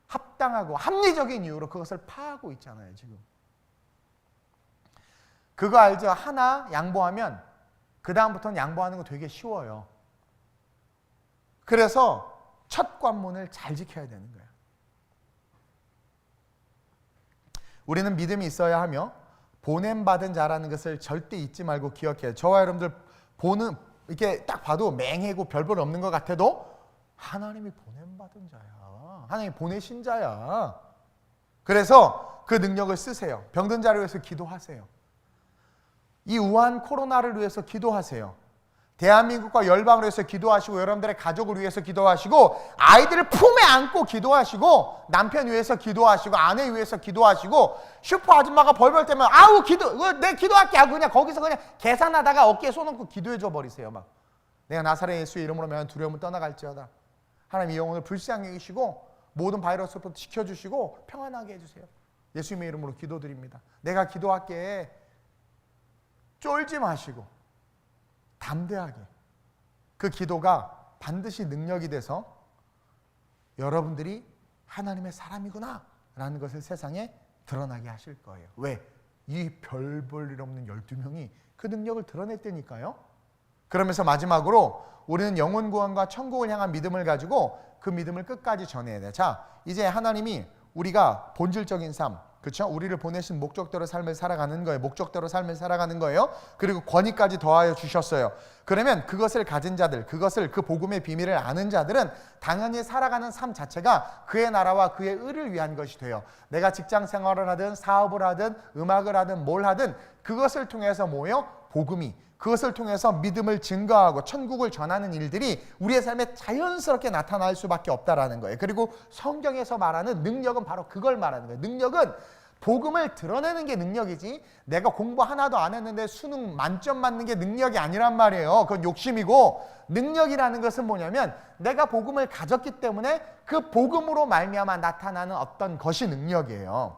합당하고 합리적인 이유로 그것을 파하고 있잖아요. 지금 그거 알죠? 하나 양보하면 그 다음부터는 양보하는 거 되게 쉬워요. 그래서 첫 관문을 잘 지켜야 되는 거예요. 우리는 믿음이 있어야 하며 보냄받은 자라는 것을 절대 잊지 말고 기억해요. 저와 여러분들 보는, 이렇게 딱 봐도 맹해고 별볼 없는 것 같아도 하나님이 보냄받은 자야. 하나님이 보내신 자야. 그래서 그 능력을 쓰세요. 병든 자를 위해서 기도하세요. 이 우한 코로나를 위해서 기도하세요. 대한민국과 열방을 위해서 기도하시고, 여러분들의 가족을 위해서 기도하시고, 아이들을 품에 안고 기도하시고, 남편 위해서 기도하시고, 아내 위해서 기도하시고, 슈퍼 아줌마가 벌벌 때면 아우 내 기도할게 하고 그냥 거기서 그냥 계산하다가 어깨에 손 얹고 기도해 줘 버리세요. 막 내가 나사렛 예수의 이름으로 면 두려움은 떠나갈지어다. 하나님 이 영혼을 불쌍히 여기시고 모든 바이러스부터 지켜주시고 평안하게 해주세요. 예수님의 이름으로 기도드립니다. 내가 기도할게. 쫄지 마시고 담대하게 그 기도가 반드시 능력이 돼서 여러분들이 하나님의 사람이구나 라는 것을 세상에 드러나게 하실 거예요. 왜? 이 별 볼 일 없는 12명이 그 능력을 드러낼 때니까요. 그러면서 마지막으로 우리는 영혼 구원과 천국을 향한 믿음을 가지고 그 믿음을 끝까지 전해야 돼. 자, 이제 하나님이 우리가 본질적인 삶, 그렇죠? 우리를 보내신 목적대로 삶을 살아가는 거예요. 목적대로 삶을 살아가는 거예요. 그리고 권위까지 더하여 주셨어요. 그러면 그것을 가진 자들, 그 복음의 비밀을 아는 자들은 당연히 살아가는 삶 자체가 그의 나라와 그의 의를 위한 것이 돼요. 내가 직장 생활을 하든 사업을 하든 음악을 하든 뭘 하든 그것을 통해서 뭐예요? 복음이, 그것을 통해서 믿음을 증거하고 천국을 전하는 일들이 우리의 삶에 자연스럽게 나타날 수밖에 없다라는 거예요. 그리고 성경에서 말하는 능력은 바로 그걸 말하는 거예요. 능력은 복음을 드러내는 게 능력이지, 내가 공부 하나도 안 했는데 수능 만점 맞는 게 능력이 아니란 말이에요. 그건 욕심이고, 능력이라는 것은 뭐냐면 내가 복음을 가졌기 때문에 그 복음으로 말미암아 나타나는 어떤 것이 능력이에요.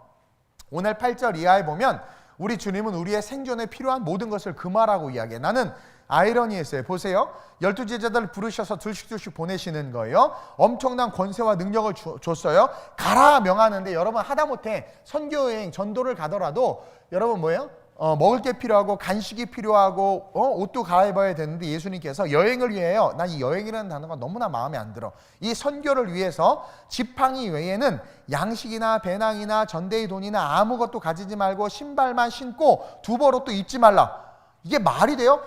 오늘 8절 이하에 보면 우리 주님은 우리의 생존에 필요한 모든 것을 금하라고 이야기해요. 나는 아이러니했어요. 보세요. 12제자들을 부르셔서 둘씩 보내시는 거예요. 엄청난 권세와 능력을 줬어요. 가라 명하는데 여러분 하다못해 선교여행 전도를 가더라도 여러분 뭐예요? 먹을 게 필요하고 간식이 필요하고 옷도 갈아입어야 되는데 예수님께서 여행을 위해요. 난 이 여행이라는 단어가 너무나 마음에 안 들어. 이 선교를 위해서 지팡이 외에는 양식이나 배낭이나 전대의 돈이나 아무것도 가지지 말고 신발만 신고 두벌옷도 입지 말라. 이게 말이 돼요?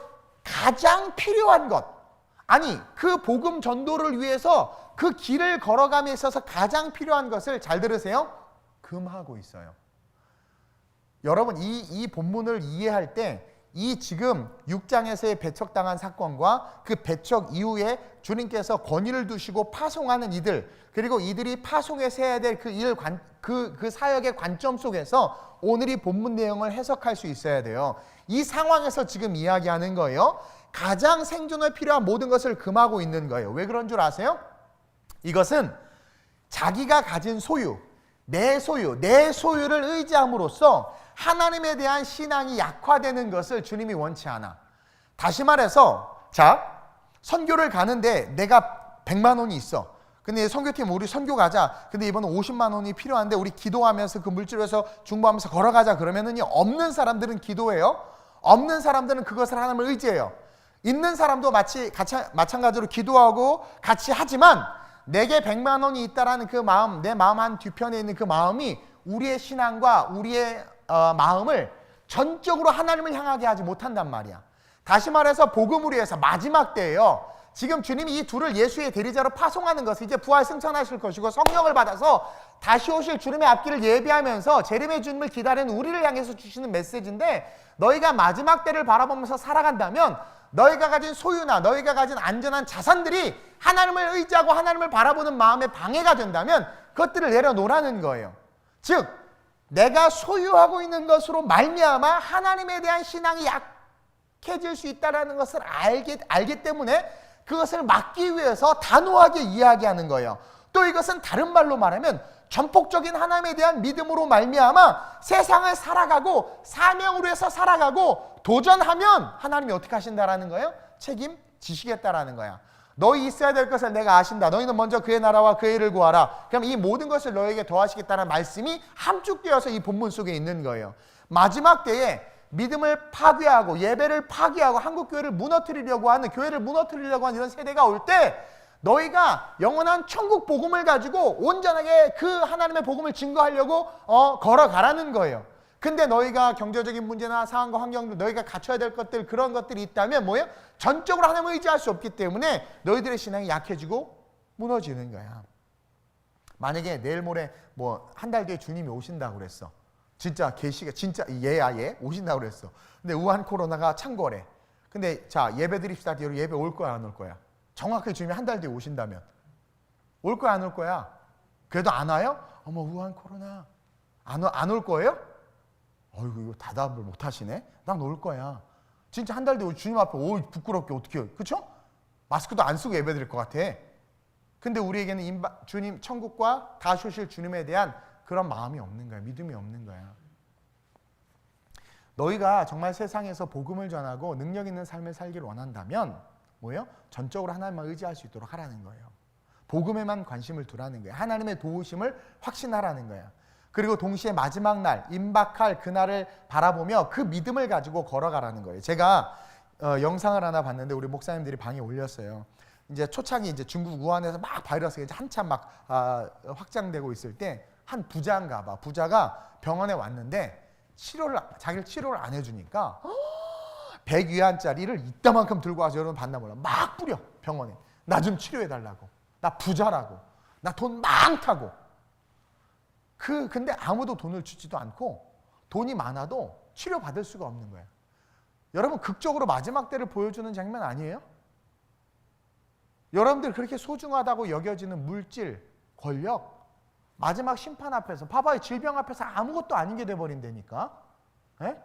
가장 필요한 것. 아니 그 복음 전도를 위해서 그 길을 걸어감에 있어서 가장 필요한 것을 잘 들으세요. 금하고 있어요. 여러분 이 본문을 이해할 때 이 지금 6장에서의 배척당한 사건과 그 배척 이후에 주님께서 권위를 두시고 파송하는 이들, 그리고 이들이 파송해서 해야 될 그 사역의 관점 속에서 오늘 이 본문 내용을 해석할 수 있어야 돼요. 이 상황에서 지금 이야기하는 거예요. 가장 생존에 필요한 모든 것을 금하고 있는 거예요. 왜 그런 줄 아세요? 이것은 자기가 가진 소유, 내 소유를 의지함으로써 하나님에 대한 신앙이 약화되는 것을 주님이 원치 않아. 다시 말해서 자, 선교를 가는데 내가 100만 원이 있어. 근데 선교팀 우리 선교 가자. 근데 이번에 50만 원이 필요한데 우리 기도하면서 그 물질에서 중보하면서 걸어가자. 그러면은 없는 사람들은 기도해요. 없는 사람들은 그것을 하나님을 의지해요. 있는 사람도 마찬가지로 기도하고 같이 하지만 내게 100만 원이 있다라는 그 마음, 내 마음 한 뒤편에 있는 그 마음이 우리의 신앙과 우리의 마음을 전적으로 하나님을 향하게 하지 못한단 말이야. 다시 말해서 복음을 위해서 마지막 때예요. 지금 주님이 이 둘을 예수의 대리자로 파송하는 것은 이제 부활 승천하실 것이고 성령을 받아서 다시 오실 주님의 앞길을 예비하면서 재림의 주님을 기다리는 우리를 향해서 주시는 메시지인데, 너희가 마지막 때를 바라보면서 살아간다면 너희가 가진 소유나 너희가 가진 안전한 자산들이 하나님을 의지하고 하나님을 바라보는 마음에 방해가 된다면 그것들을 내려놓으라는 거예요. 즉 내가 소유하고 있는 것으로 말미암아 하나님에 대한 신앙이 약해질 수 있다는 것을 알기 때문에 그것을 막기 위해서 단호하게 이야기하는 거예요. 또 이것은 다른 말로 말하면 전폭적인 하나님에 대한 믿음으로 말미암아 세상을 살아가고 사명으로 해서 살아가고 도전하면 하나님이 어떻게 하신다라는 거예요? 책임지시겠다라는 거야. 너희 있어야 될 것을 내가 아신다. 너희는 먼저 그의 나라와 그의 일을 구하라. 그럼 이 모든 것을 너에게 더하시겠다는 말씀이 함축되어서 이 본문 속에 있는 거예요. 마지막 때에 믿음을 파괴하고 예배를 파괴하고 한국교회를 무너뜨리려고 하는, 교회를 무너뜨리려고 하는 이런 세대가 올 때 너희가 영원한 천국 복음을 가지고 온전하게 그 하나님의 복음을 증거하려고 걸어가라는 거예요. 근데 너희가 경제적인 문제나 상황과 환경들, 너희가 갖춰야 될 것들, 그런 것들이 있다면 뭐예요? 전적으로 하나님을 의지할 수 없기 때문에 너희들의 신앙이 약해지고 무너지는 거야. 만약에 내일 모레 뭐 한 달 뒤에 주님이 오신다고 그랬어. 진짜 계시가 진짜 얘야 얘 오신다고 그랬어. 근데 우한 코로나가 창궐해. 근데 자 예배 드립시다. 예배 올 거야 안 올 거야? 정확하게 주님이 한 달 뒤에 오신다면 올 거야 안 올 거야? 그래도 안 와요? 어머 우한 코로나 안 올 거예요? 어이구 이거 대답을 못 하시네. 난 올 거야. 진짜 한 달 뒤에 주님 앞에 부끄럽게 어떻게 해요? 그렇죠? 마스크도 안 쓰고 예배 드릴 것 같아. 근데 우리에게는 주님 천국과 다시 오실 주님에 대한 그런 마음이 없는 거야. 믿음이 없는 거야. 너희가 정말 세상에서 복음을 전하고 능력 있는 삶을 살기를 원한다면 뭐예요? 전적으로 하나님만 의지할 수 있도록 하라는 거예요. 복음에만 관심을 두라는 거예요. 하나님의 도우심을 확신하라는 거예요. 그리고 동시에 마지막 날, 임박할 그날을 바라보며 그 믿음을 가지고 걸어가라는 거예요. 제가 영상을 하나 봤는데 우리 목사님들이 방에 올렸어요. 이제 초창기 이제 중국 우한에서 막 바이러스가 이제 한참 막 확장되고 있을 때 한 부자인가 봐. 부자가 병원에 왔는데 자기를 치료를 안 해주니까 100위안짜리를 이따만큼 들고 와서 여러분 봤나 몰라. 막 뿌려 병원에. 나 좀 치료해달라고. 나 부자라고. 나 돈 많다고. 근데 아무도 돈을 주지도 않고 돈이 많아도 치료받을 수가 없는 거예요. 여러분 극적으로 마지막 때를 보여주는 장면 아니에요? 여러분들 그렇게 소중하다고 여겨지는 물질, 권력, 마지막 심판 앞에서 봐봐요. 질병 앞에서 아무것도 아닌 게 돼버린다니까. 에?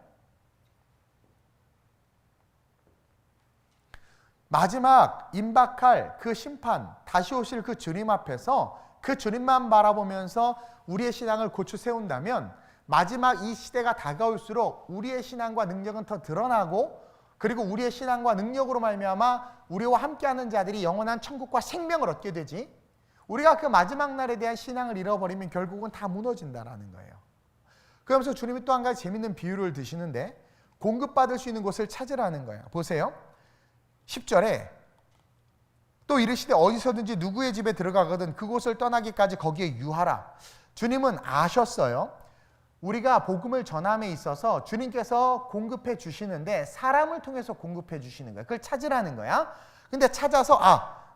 마지막 임박할 그 심판, 다시 오실 그 주님 앞에서 그 주님만 바라보면서 우리의 신앙을 고쳐 세운다면 마지막 이 시대가 다가올수록 우리의 신앙과 능력은 더 드러나고 그리고 우리의 신앙과 능력으로 말미암아 우리와 함께하는 자들이 영원한 천국과 생명을 얻게 되지. 우리가 그 마지막 날에 대한 신앙을 잃어버리면 결국은 다 무너진다라는 거예요. 그러면서 주님이 또 한 가지 재밌는 비유를 드시는데 공급받을 수 있는 곳을 찾으라는 거예요. 보세요. 10절에 또 이르시되 어디서든지 누구의 집에 들어가거든 그곳을 떠나기까지 거기에 유하라. 주님은 아셨어요. 우리가 복음을 전함에 있어서 주님께서 공급해 주시는데 사람을 통해서 공급해 주시는 거야. 그걸 찾으라는 거야. 근데 찾아서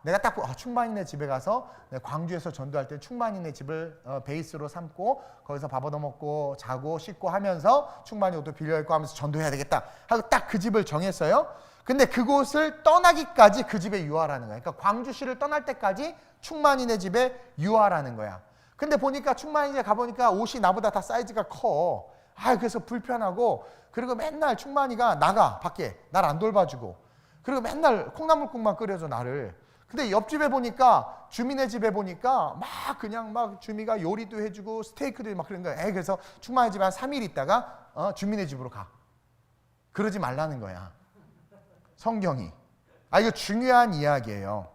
내가 딱 충만이네 집에 가서 광주에서 전도할 때 충만이네 집을 베이스로 삼고 거기서 밥 얻어먹고 자고 씻고 하면서 충만이 옷도 빌려 입고 하면서 전도해야 되겠다 하고 딱 그 집을 정했어요. 근데 그곳을 떠나기까지 그 집에 유하라는 거야. 그러니까 광주시를 떠날 때까지 충만이네 집에 유하라는 거야. 근데 보니까 충만이네 가보니까 옷이 나보다 다 사이즈가 커. 그래서 불편하고 그리고 맨날 충만이가 나가 밖에 날 안 돌봐주고 그리고 맨날 콩나물국만 끓여줘 나를. 근데 옆집에 보니까 주민의 집에 보니까 막 그냥 막 주미가 요리도 해주고 스테이크도 막 그런 거야. 그래서 충만이 집에 한 3일 있다가 주민의 집으로 가. 그러지 말라는 거야. 성경이. 이거 중요한 이야기예요.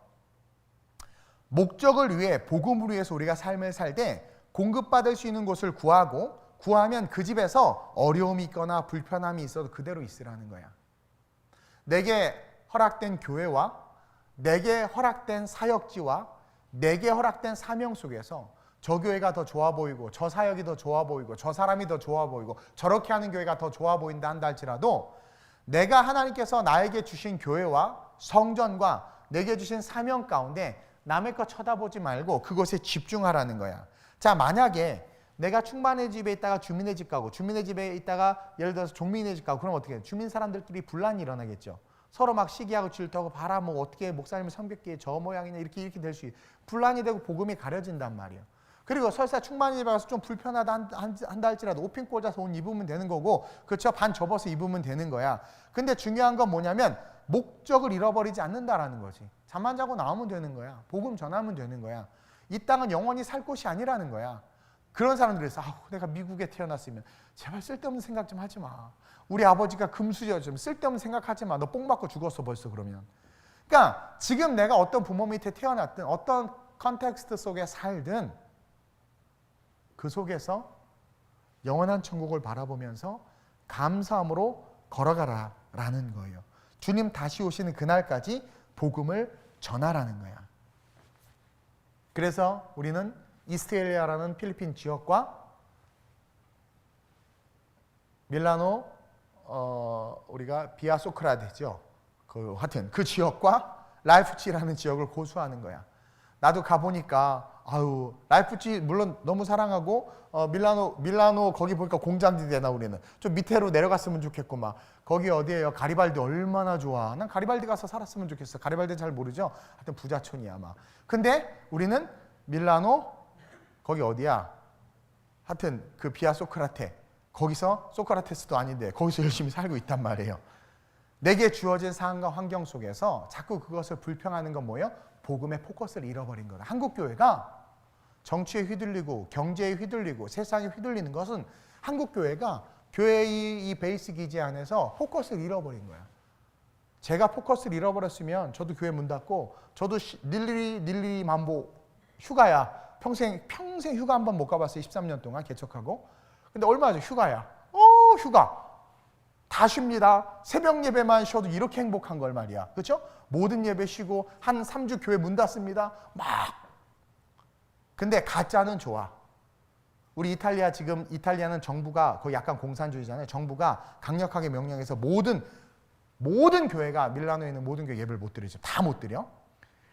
목적을 위해 복음을 위해서 우리가 삶을 살 때 공급받을 수 있는 곳을 구하면 그 집에서 어려움이 있거나 불편함이 있어도 그대로 있으라는 거야. 내게 허락된 교회와 내게 허락된 사역지와 내게 허락된 사명 속에서 저 교회가 더 좋아 보이고 저 사역이 더 좋아 보이고 저 사람이 더 좋아 보이고 저렇게 하는 교회가 더 좋아 보인다 한다 할지라도 내가 하나님께서 나에게 주신 교회와 성전과 내게 주신 사명 가운데 남의 것 쳐다보지 말고 그것에 집중하라는 거야. 자, 만약에 내가 충만의 집에 있다가 주민의 집 가고 주민의 집에 있다가 예를 들어서 종민의 집 가고 그럼 어떻게 해요? 주민 사람들끼리 분란이 일어나겠죠. 서로 막 시기하고 질투하고 봐라 뭐 어떻게 목사님의 성벽기에 저 모양이냐 이렇게 될 수 있고 분란이 되고 복음이 가려진단 말이에요. 그리고 설사 충만이 집에 가서 좀 불편하다 한다 할지라도 옷핀 꽂아서 옷 입으면 되는 거고 그렇죠? 반 접어서 입으면 되는 거야. 근데 중요한 건 뭐냐면 목적을 잃어버리지 않는다라는 거지. 잠만 자고 나오면 되는 거야. 복음 전하면 되는 거야. 이 땅은 영원히 살 곳이 아니라는 거야. 그런 사람들이 있어. 내가 미국에 태어났으면 제발 쓸데없는 생각 좀 하지 마. 우리 아버지가 금수저 좀 쓸데없는 생각하지 마. 너 뽕 맞고 죽었어 벌써 그러면. 그러니까 지금 내가 어떤 부모 밑에 태어났든 어떤 컨텍스트 속에 살든 그 속에서 영원한 천국을 바라보면서 감사함으로 걸어가라라는 거예요. 주님 다시 오시는 그날까지 복음을 전하라는 거야. 그래서 우리는 이스트엘리아라는 필리핀 지역과 밀라노 우리가 비아 소크라테죠. 하여튼 그 지역과 라이프치히라는 지역을 고수하는 거야. 나도 가보니까 라이프치히 물론 너무 사랑하고 밀라노 거기 보니까 공장들이 되나 우리는 좀 밑으로 내려갔으면 좋겠고 막 거기 어디예요? 가리발디 얼마나 좋아. 난 가리발디 가서 살았으면 좋겠어. 가리발디 잘 모르죠? 하여튼 부자촌이야 막. 근데 우리는 밀라노 거기 어디야? 하여튼 그 비아 소크라테 거기서 소크라테스도 아닌데 거기서 열심히 살고 있단 말이에요. 내게 주어진 상황과 환경 속에서 자꾸 그것을 불평하는 건 뭐예요? 복음의 포커스를 잃어버린 거다. 한국 교회가 정치에 휘둘리고 경제에 휘둘리고 세상에 휘둘리는 것은 한국 교회가 교회의 이 베이스 기지 안에서 포커스를 잃어버린 거야. 제가 포커스를 잃어버렸으면 저도 교회 문 닫고 저도 닐리 만보 휴가야. 평생 휴가 한 번 못 가봤어요. 13년 동안 개척하고. 근데 얼마죠? 휴가야. 휴가. 다 쉽니다. 새벽 예배만 쉬어도 이렇게 행복한 걸 말이야. 그렇죠? 모든 예배 쉬고 한 3주 교회 문 닫습니다. 막. 근데 가짜는 좋아. 우리 지금 이탈리아는 정부가 거의 약간 공산주의잖아요. 정부가 강력하게 명령해서 모든 교회가 밀라노에 있는 모든 교회 예배를 못 드리죠. 다 못 드려.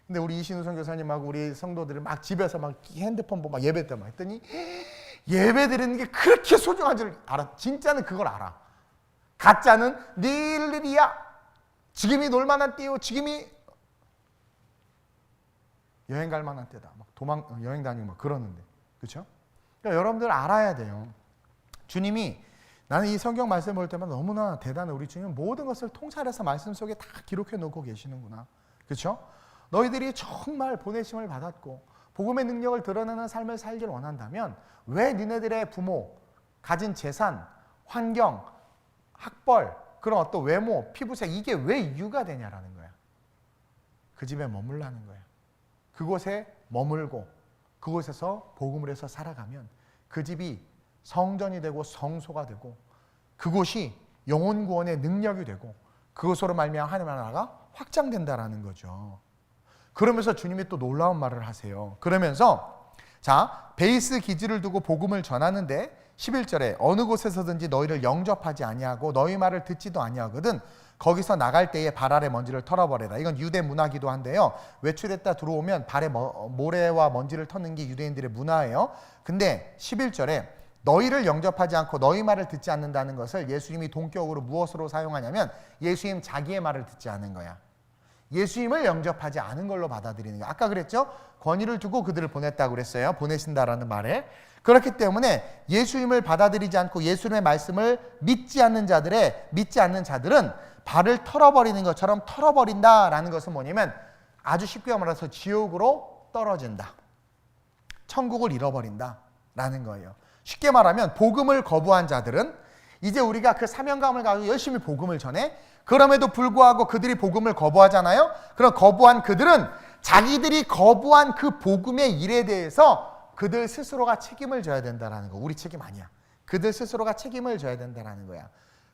근데 우리 이신우 선교사님하고 우리 성도들을 막 집에서 막 핸드폰 보고 막 예배 때 막 했더니 예배 드리는 게 그렇게 소중한 줄 알아. 진짜는 그걸 알아. 가짜는 닐리야. 지금이 놀만한 때요. 지금이 여행 갈 만한 때다. 막 여행 다니고 막 그러는데. 그렇죠? 그러니까 여러분들 알아야 돼요. 주님이 나는 이 성경 말씀 볼 때마다 너무나 대단해. 우리 주님은 모든 것을 통찰해서 말씀 속에 다 기록해 놓고 계시는구나. 그렇죠? 너희들이 정말 보내심을 받았고 복음의 능력을 드러내는 삶을 살길 원한다면 왜 니네들의 부모, 가진 재산, 환경, 학벌, 그런 어떤 외모, 피부색 이게 왜 이유가 되냐라는 거야. 그 집에 머물라는 거야. 그곳에 머물고 그곳에서 복음을 해서 살아가면 그 집이 성전이 되고 성소가 되고 그곳이 영혼 구원의 능력이 되고 그것으로 말미암아 하나님의 나라가 확장된다라는 거죠. 그러면서 주님이 또 놀라운 말을 하세요. 그러면서 베이스 기지를 두고 복음을 전하는데 11절에 어느 곳에서든지 너희를 영접하지 아니하고 너희 말을 듣지도 아니하거든 거기서 나갈 때에 발 아래 먼지를 털어버려라. 이건 유대 문화기도 한데요. 외출했다 들어오면 발에 모래와 먼지를 터는 게 유대인들의 문화예요. 근데 11절에 너희를 영접하지 않고 너희 말을 듣지 않는다는 것을 예수님이 동격으로 무엇으로 사용하냐면 예수님 자기의 말을 듣지 않는 거야. 예수님을 영접하지 않은 걸로 받아들이는 거예요. 아까 그랬죠? 권위를 두고 그들을 보냈다고 그랬어요. 보내신다라는 말에. 그렇기 때문에 예수님을 받아들이지 않고 예수님의 말씀을 믿지 않는 자들은 발을 털어버리는 것처럼 털어버린다라는 것은 뭐냐면 아주 쉽게 말해서 지옥으로 떨어진다. 천국을 잃어버린다라는 거예요. 쉽게 말하면 복음을 거부한 자들은 이제 우리가 그 사명감을 가지고 열심히 복음을 전해. 그럼에도 불구하고 그들이 복음을 거부하잖아요. 그럼 거부한 그들은 자기들이 거부한 그 복음의 일에 대해서 그들 스스로가 책임을 져야 된다는 거. 우리 책임 아니야. 그들 스스로가 책임을 져야 된다는 거야.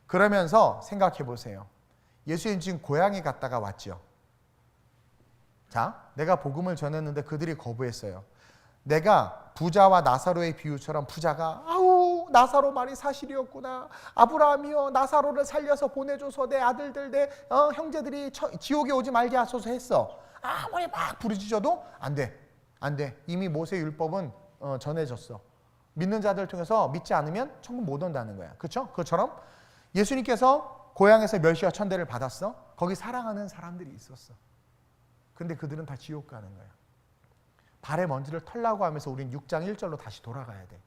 그러면서 생각해 보세요. 예수님 지금 고향에 갔다가 왔죠. 내가 복음을 전했는데 그들이 거부했어요. 내가 부자와 나사로의 비유처럼 부자가 나사로 말이 사실이었구나. 아브라함이여 나사로를 살려서 보내줘서 내 아들들 내 형제들이 지옥에 오지 말게 하소서 했어. 아무리 막 부르짖어도 안 돼. 이미 모세 율법은 전해졌어. 믿는 자들 통해서 믿지 않으면 천국 못 온다는 거야. 그렇죠? 그것처럼 예수님께서 고향에서 멸시와 천대를 받았어. 거기 사랑하는 사람들이 있었어. 근데 그들은 다 지옥 가는 거야. 발에 먼지를 털라고 하면서 우린 6장 1절로 다시 돌아가야 돼.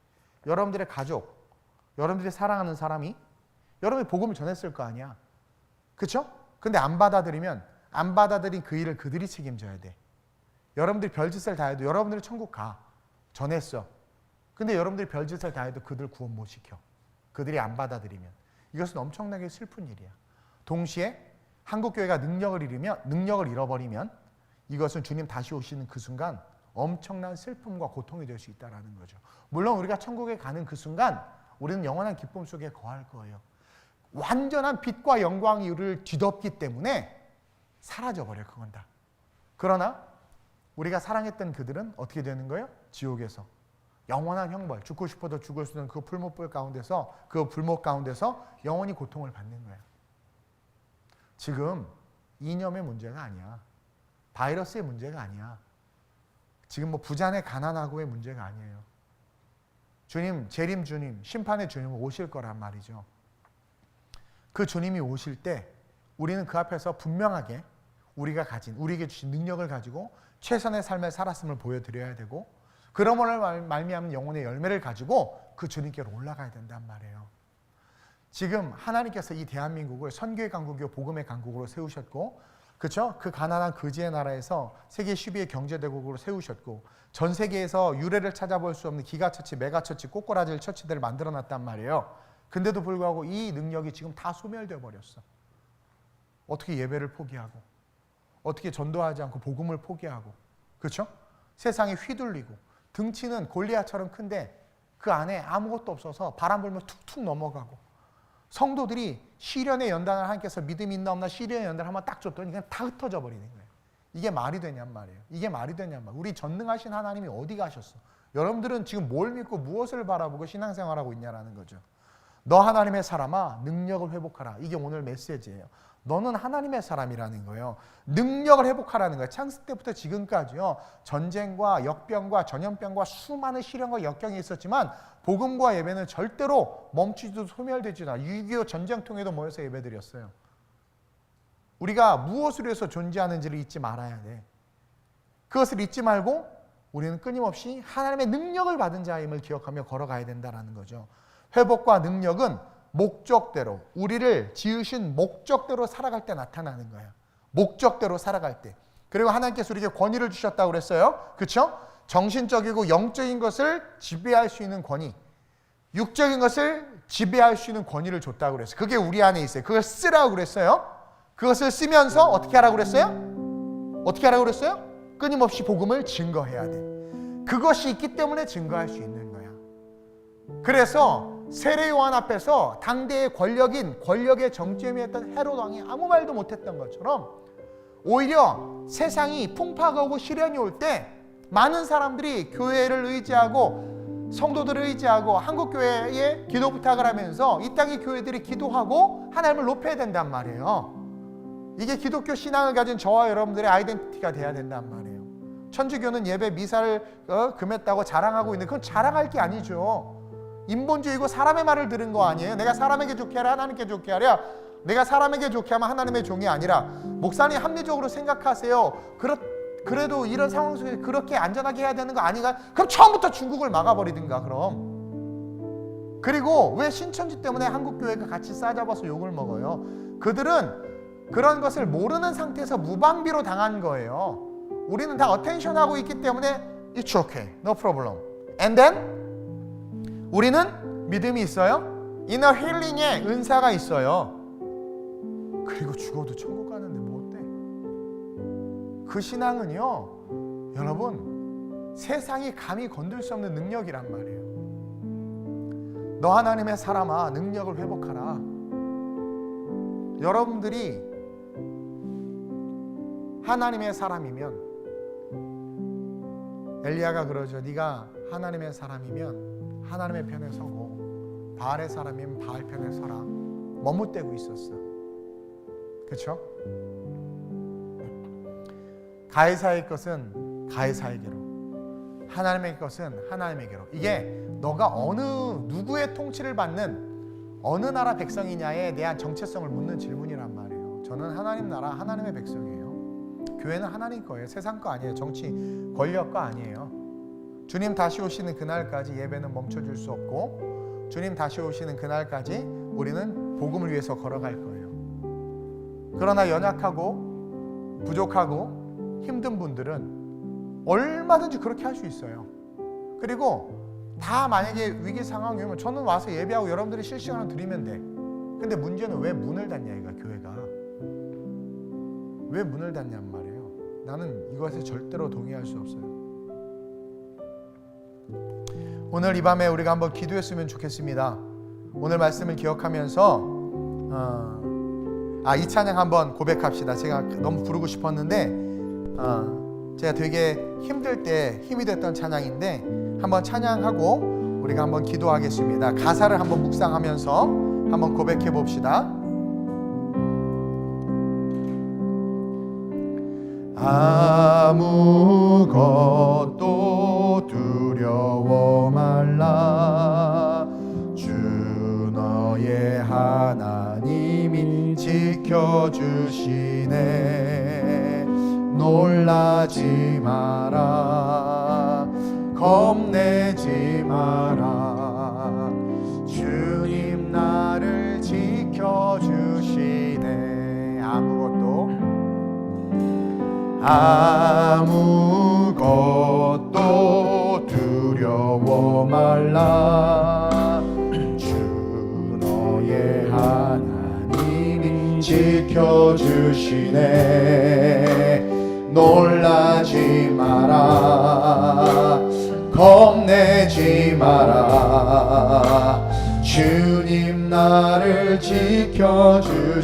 여러분들의 가족, 여러분들이 사랑하는 사람이 여러분이 복음을 전했을 거 아니야. 그렇죠? 근데 안 받아들인 그 일을 그들이 책임져야 돼. 여러분들이 별짓을 다 해도 여러분들이 천국 가. 전했어. 근데 여러분들이 별짓을 다 해도 그들 구원 못 시켜. 그들이 안 받아들이면. 이것은 엄청나게 슬픈 일이야. 동시에 한국교회가 능력을 잃어버리면 이것은 주님 다시 오시는 그 순간 엄청난 슬픔과 고통이 될 수 있다는 거죠. 물론 우리가 천국에 가는 그 순간 우리는 영원한 기쁨 속에 거할 거예요. 완전한 빛과 영광이 우리를 뒤덮기 때문에 사라져버려, 그건 다. 그러나 우리가 사랑했던 그들은 어떻게 되는 거예요? 지옥에서 영원한 형벌, 죽고 싶어도 죽을 수 있는 그 불못불 가운데서, 그 불못 가운데서 영원히 고통을 받는 거예요. 지금 이념의 문제가 아니야. 바이러스의 문제가 아니야. 지금 뭐 부자네 가난하고의 문제가 아니에요. 주님, 재림 주님, 심판의 주님은 오실 거란 말이죠. 그 주님이 오실 때 우리는 그 앞에서 분명하게 우리에게 주신 능력을 가지고 최선의 삶을 살았음을 보여드려야 되고, 그러므로 말미암은 영혼의 열매를 가지고 그 주님께로 올라가야 된단 말이에요. 지금 하나님께서 이 대한민국을 선교의 강국이요 복음의 강국으로 세우셨고, 그렇죠? 그 가난한 거지의 나라에서 세계 10위의 경제대국으로 세우셨고, 전 세계에서 유례를 찾아볼 수 없는 기가처치, 메가처치, 꼬꼬라질 처치들을 만들어놨단 말이에요. 근데도 불구하고 이 능력이 지금 다 소멸되어 버렸어. 어떻게 예배를 포기하고, 어떻게 전도하지 않고 복음을 포기하고, 그렇죠? 세상에 휘둘리고, 등치는 골리앗처럼 큰데 그 안에 아무것도 없어서 바람 불면 툭툭 넘어가고, 성도들이 시련의 연단을 하나님께서 믿음이 있나 없나 시련의 연단을 한번 딱 줬더니 그냥 다 흩어져 버리는 거예요. 이게 말이 되냔 말이에요. 이게 말이 되냔 말이에요. 우리 전능하신 하나님이 어디 가셨어? 여러분들은 지금 뭘 믿고 무엇을 바라보고 신앙생활하고 있냐라는 거죠. 너 하나님의 사람아, 능력을 회복하라. 이게 오늘 메시지예요. 너는 하나님의 사람이라는 거예요. 능력을 회복하라는 거예요. 창세 때부터 지금까지요, 전쟁과 역병과 전염병과 수많은 시련과 역경이 있었지만 복음과 예배는 절대로 멈추지도 소멸되지도 않아요. 6.25 전쟁통에도 모여서 예배드렸어요. 우리가 무엇을 위해서 존재하는지를 잊지 말아야 돼. 그것을 잊지 말고 우리는 끊임없이 하나님의 능력을 받은 자임을 기억하며 걸어가야 된다는 거죠. 회복과 능력은 목적대로, 우리를 지으신 목적대로 살아갈 때 나타나는 거예요. 목적대로 살아갈 때. 그리고 하나님께서 우리에게 권위를 주셨다고 그랬어요. 그렇죠? 정신적이고 영적인 것을 지배할 수 있는 권위, 육적인 것을 지배할 수 있는 권위를 줬다고 그랬어요. 그게 우리 안에 있어요. 그걸 쓰라고 그랬어요. 그것을 쓰면서 어떻게 하라고 그랬어요? 어떻게 하라고 그랬어요? 끊임없이 복음을 증거해야 돼. 그것이 있기 때문에 증거할 수 있는 거야. 그래서 세례 요한 앞에서 당대의 권력의 정점이었던 헤롯 왕이 아무 말도 못했던 것처럼, 오히려 세상이 풍파가 오고 시련이 올 때 많은 사람들이 교회를 의지하고 성도들을 의지하고 한국교회에 기도 부탁을 하면서 이 땅의 교회들이 기도하고 하나님을 높여야 된단 말이에요. 이게 기독교 신앙을 가진 저와 여러분들의 아이덴티티가 돼야 된단 말이에요. 천주교는 예배 미사를 금했다고 자랑하고 있는데 그건 자랑할 게 아니죠. 인본주의고 사람의 말을 들은 거 아니에요. 내가 사람에게 좋게 하랴 하나님께 좋게 하랴. 내가 사람에게 좋게 하면 하나님의 종이 아니라, 목사님 합리적으로 생각하세요. 그래도 이런 상황 속에서 그렇게 안전하게 해야 되는 거 아닌가? 그럼 처음부터 중국을 막아버리든가 그럼. 그리고 왜 신천지 때문에 한국교회가 같이 싸잡아서 욕을 먹어요? 그들은 그런 것을 모르는 상태에서 무방비로 당한 거예요. 우리는 다 어텐션하고 있기 때문에 It's okay, no problem. And then 우리는 믿음이 있어요. 이너 힐링의 은사가 있어요. 그리고 죽어도 천국 가는데 뭐 어때? 그 신앙은요, 여러분, 세상이 감히 건들 수 없는 능력이란 말이에요. 너 하나님의 사람아, 능력을 회복하라. 여러분들이 하나님의 사람이면, 엘리야가 그러죠. 네가 하나님의 사람이면 하나님의 편에 서고 바알의 사람이면 바알 편에 서라. 머뭇대고 있었어. 그렇죠? 가해사의 것은 가해사에게로, 하나님의 것은 하나님에게로. 이게 너가 어느 누구의 통치를 받는 어느 나라 백성이냐에 대한 정체성을 묻는 질문이란 말이에요. 저는 하나님 나라 하나님의 백성이에요. 교회는 하나님 거예요. 세상 거 아니에요. 정치 권력 거 아니에요. 주님 다시 오시는 그날까지 예배는 멈춰줄 수 없고, 주님 다시 오시는 그날까지 우리는 복음을 위해서 걸어갈 거예요. 그러나 연약하고 부족하고 힘든 분들은 얼마든지 그렇게 할 수 있어요. 그리고 다 만약에 위기 상황이 오면 저는 와서 예배하고 여러분들이 실시간으로 드리면 돼. 근데 문제는 왜 문을 닫냐 이거야. 교회가 왜 문을 닫냔 말이에요. 나는 이것에 절대로 동의할 수 없어요. 오늘 이 밤에 우리가 한번 기도했으면 좋겠습니다. 오늘 말씀을 기억하면서 이 찬양 한번 고백합시다. 제가 너무 부르고 싶었는데 제가 되게 힘들 때 힘이 됐던 찬양인데 한번 찬양하고 우리가 한번 기도하겠습니다. 가사를 한번 묵상하면서 한번 고백해 봅시다. 아무것도 두려워 말라. 주 너의 하나님이 지켜주시네. 놀라지 마라. 겁내지 마라. 주님 나를 지켜주시네. 아무것도 두려워 말라. 주 너의 하나님이 지켜주시네. 놀라지 마라. 겁내지 마라. 주님 나를 지켜주시네.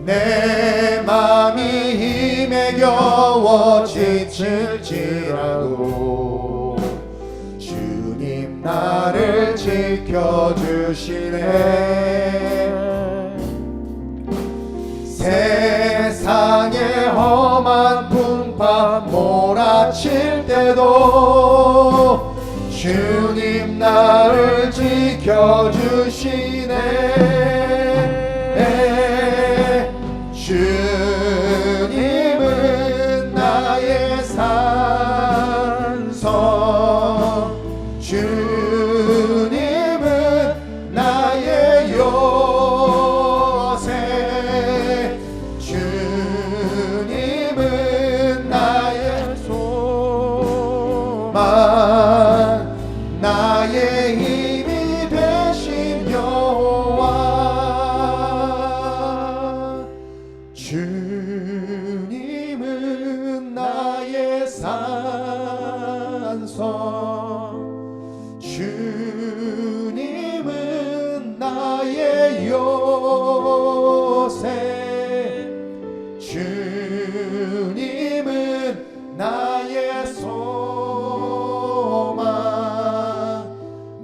내 맘이 힘에 겨워 지칠지라도 주님 나를 지켜주시네. 세상의 험한 풍파 몰아칠 때도 주님 나를 지켜주시네. 주님은 나의 산성. 주님은 나의 요새. 주님은 나의 소망. 나의 힘이 되신 여호와. 주님은 나의 산성. 주님은 나의 요새. 주님은 나의 소망.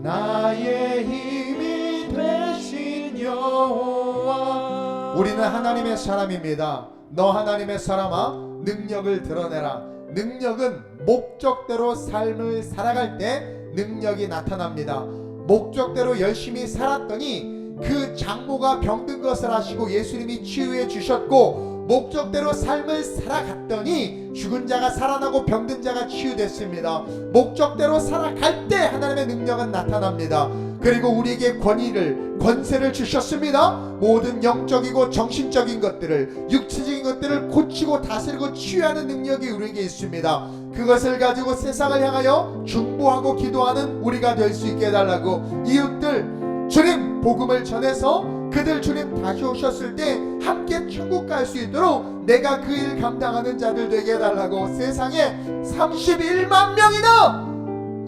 나의 힘이 되신 여호와. 우리는 하나님의 사람입니다. 너 하나님의 사람아, 능력을 드러내라. 능력은 목적대로 삶을 살아갈 때 능력이 나타납니다. 목적대로 열심히 살았더니 그 장모가 병든 것을 아시고 예수님이 치유해 주셨고, 목적대로 삶을 살아갔더니 죽은 자가 살아나고 병든 자가 치유됐습니다. 목적대로 살아갈 때 하나님의 능력은 나타납니다. 그리고 우리에게 권세를 주셨습니다. 모든 영적이고 정신적인 것들을, 육체적인 것들을 고치고 다스리고 치유하는 능력이 우리에게 있습니다. 그것을 가지고 세상을 향하여 중보하고 기도하는 우리가 될 수 있게 해달라고, 이웃들 주님 복음을 전해서 그들 주님 다시 오셨을 때 함께 천국 갈 수 있도록 내가 그 일 감당하는 자들 되게 해달라고, 세상에 31만 명이나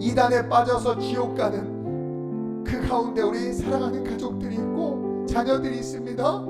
이단에 빠져서 지옥 가는 그 가운데 우리 사랑하는 가족들이 있고 자녀들이 있습니다.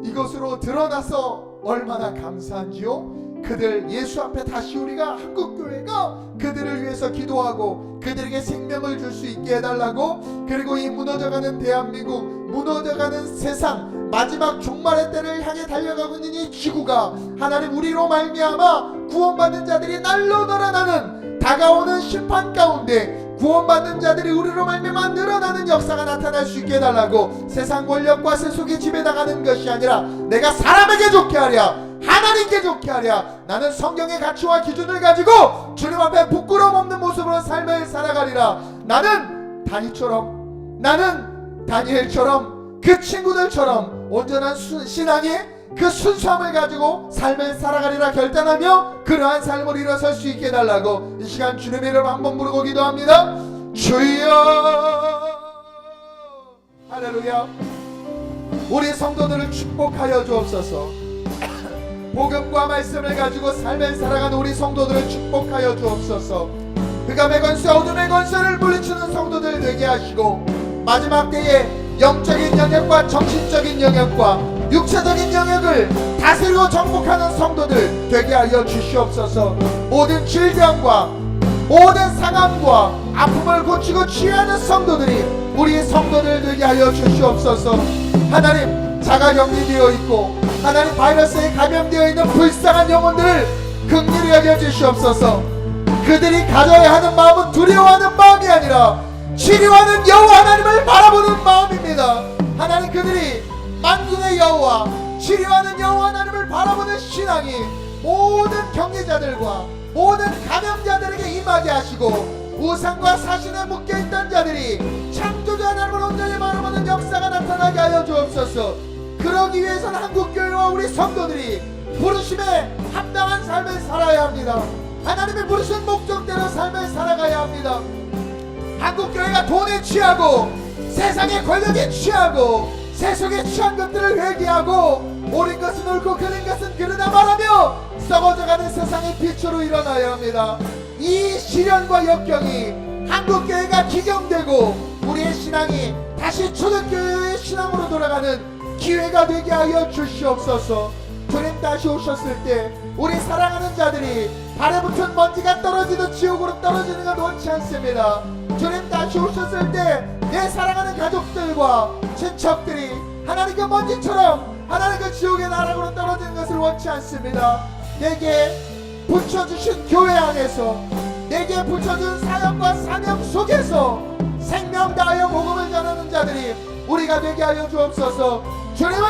이것으로 드러나서 얼마나 감사한지요. 그들 예수 앞에 다시 우리가 한국교회가 그들을 위해서 기도하고 그들에게 생명을 줄 수 있게 해달라고, 그리고 이 무너져가는 대한민국, 무너져가는 세상, 마지막 종말의 때를 향해 달려가고 있는 이 지구가 하나님 우리로 말미암아 구원받는 자들이 날로 늘어나는 다가오는 심판 가운데 구원받는 자들이 우리로 말미암아 늘어나는 역사가 나타날 수 있게 해달라고, 세상 권력과 세속의 집에 나가는 것이 아니라 내가 사람에게 좋게 하랴, 하나님께 좋게 하랴, 나는 성경의 가치와 기준을 가지고 주님 앞에 부끄러움 없는 모습으로 삶을 살아가리라. 나는 다니엘처럼 그 친구들처럼 온전한 신앙의 그 순수함을 가지고 삶을 살아가리라 결단하며 그러한 삶을 일어설 수 있게 해달라고 이 시간 주님의 이름 한번 부르고 기도합니다. 주여. 할렐루야. 우리 성도들을 축복하여 주옵소서. 복음과 말씀을 가지고 삶을 살아가는 우리 성도들을 축복하여 주옵소서. 흑암의 권세 어둠의 권세를 물리치는 성도들 되게 하시고 마지막 때에 영적인 영역과 정신적인 영역과 육체적인 영역을 다스리고 정복하는 성도들 되게 하여 주시옵소서. 모든 질병과 모든 상함과 아픔을 고치고 치유하는 성도들이 우리 성도들 되게 하여 주시옵소서. 하나님, 자가격리되어 있고 하나님 바이러스에 감염되어 있는 불쌍한 영혼들을 긍휼히 여겨 주시옵소서. 그들이 가져야 하는 마음은 두려워하는 마음이 아니라 치료하는 여호와 하나님을 바라보는 마음입니다. 하나님, 그들이 만군의 여호와 치료하는 여호와 하나님을 바라보는 신앙이 모든 격리자들과 모든 감염자들에게 임하게 하시고 우상과 사신에 묶여있던 자들이 창조주 하나님을 온전히 바라보는 역사가 나타나게 하여 주옵소서. 그러기 위해서는 한국교회와 우리 성도들이 부르심에 합당한 삶을 살아야 합니다. 하나님의 부르신 목적대로 삶을 살아가야 합니다. 한국교회가 돈에 취하고 세상의 권력에 취하고 세속에 취한 것들을 회개하고 옳은 것은 옳고 그른 것은 그르다 말하며 썩어져가는 세상의 빛으로 일어나야 합니다. 이 시련과 역경이 한국교회가 기경되고 우리의 신앙이 다시 초대교회의 신앙으로 돌아가는 기회가 되게 하여 주시옵소서. 주님 다시 오셨을 때 우리 사랑하는 자들이 발에 붙은 먼지가 떨어지듯 지옥으로 떨어지는 건 원치 않습니다. 주님 다시 오셨을 때 내 사랑하는 가족들과 친척들이 하나님 그 먼지처럼 하나님 그 지옥의 나락으로 떨어지는 것을 원치 않습니다. 내게 붙여주신 교회 안에서 내게 붙여준 사역과 사명 속에서 생명 다하여 복음을 전하는 자들이 우리가 되게 하여 주옵소서. 주님은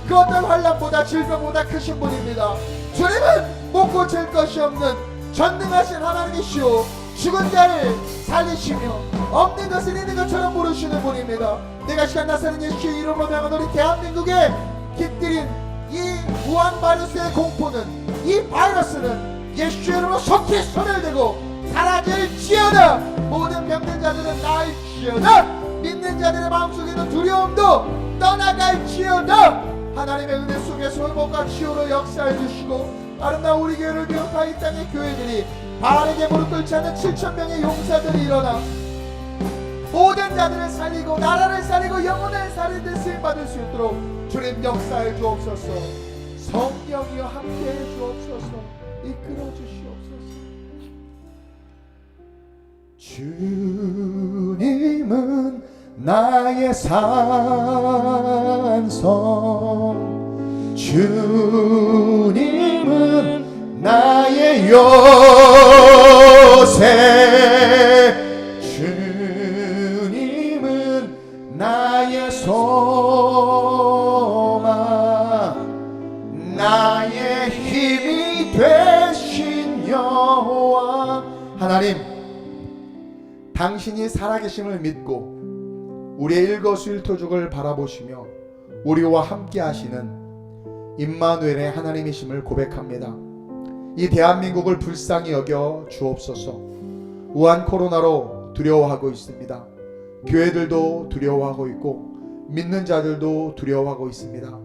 그 어떤 환난보다 질병보다 크신 분입니다. 주님은 못 고칠 것이 없는 전능하신 하나님이시오. 죽은 자를 살리시며 없는 것을 있는 것처럼 부르시는 분입니다. 내가 시간 나사는 예수의 이름으로 명한 우리 대한민국에 깃들인 이 무한 바이러스의 공포는, 이 바이러스는 예수의 이름으로 속히 손을 대고 사라질지어다. 모든 병든 자들은 나을지어다. 믿는 자들의 마음속에 있는 두려움도 떠나갈지어다. 하나님의 은혜 속에서 회복과 치유로 역사해 주시고 아름다운 우리 교회를 비롯한 이 땅의 교회들이 바알에게 무릎 꿇지 않는 7,000명의 용사들이 일어나 모든 자들을 살리고 나라를 살리고 영혼을 살리는 쓰임받을 수 있도록 주님 역사해 주옵소서. 성령이여 함께해 주옵소서. 이끌어 주시옵소서. 주님은 나의 산성, 주님은 나의 요새, 주님은 나의 소망, 나의 힘이 되신 여호와. 하나님, 당신이 살아계심을 믿고 우리의 일거수일투족을 바라보시며 우리와 함께 하시는 임마누엘의 하나님이심을 고백합니다. 이 대한민국을 불쌍히 여겨 주옵소서. 우한 코로나로 두려워하고 있습니다. 교회들도 두려워하고 있고 믿는 자들도 두려워하고 있습니다.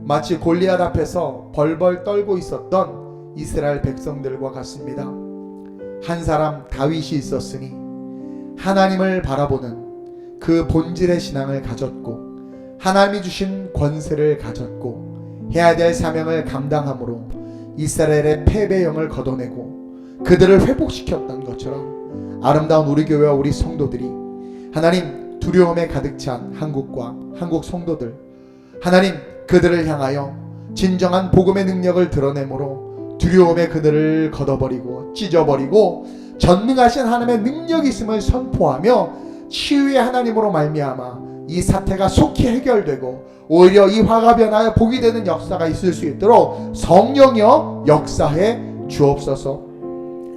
마치 골리앗 앞에서 벌벌 떨고 있었던 이스라엘 백성들과 같습니다. 한 사람 다윗이 있었으니 하나님을 바라보는 그 본질의 신앙을 가졌고 하나님이 주신 권세를 가졌고 해야 될 사명을 감당함으로 이스라엘의 패배영을 걷어내고 그들을 회복시켰던 것처럼 아름다운 우리 교회와 우리 성도들이 하나님 두려움에 가득 찬 한국과 한국 성도들, 하나님 그들을 향하여 진정한 복음의 능력을 드러내므로 두려움에 그들을 걷어버리고 찢어버리고 전능하신 하나님의 능력이 있음을 선포하며 치유의 하나님으로 말미암아 이 사태가 속히 해결되고 오히려 이 화가 변하여 복이 되는 역사가 있을 수 있도록 성령이여 역사해 주옵소서.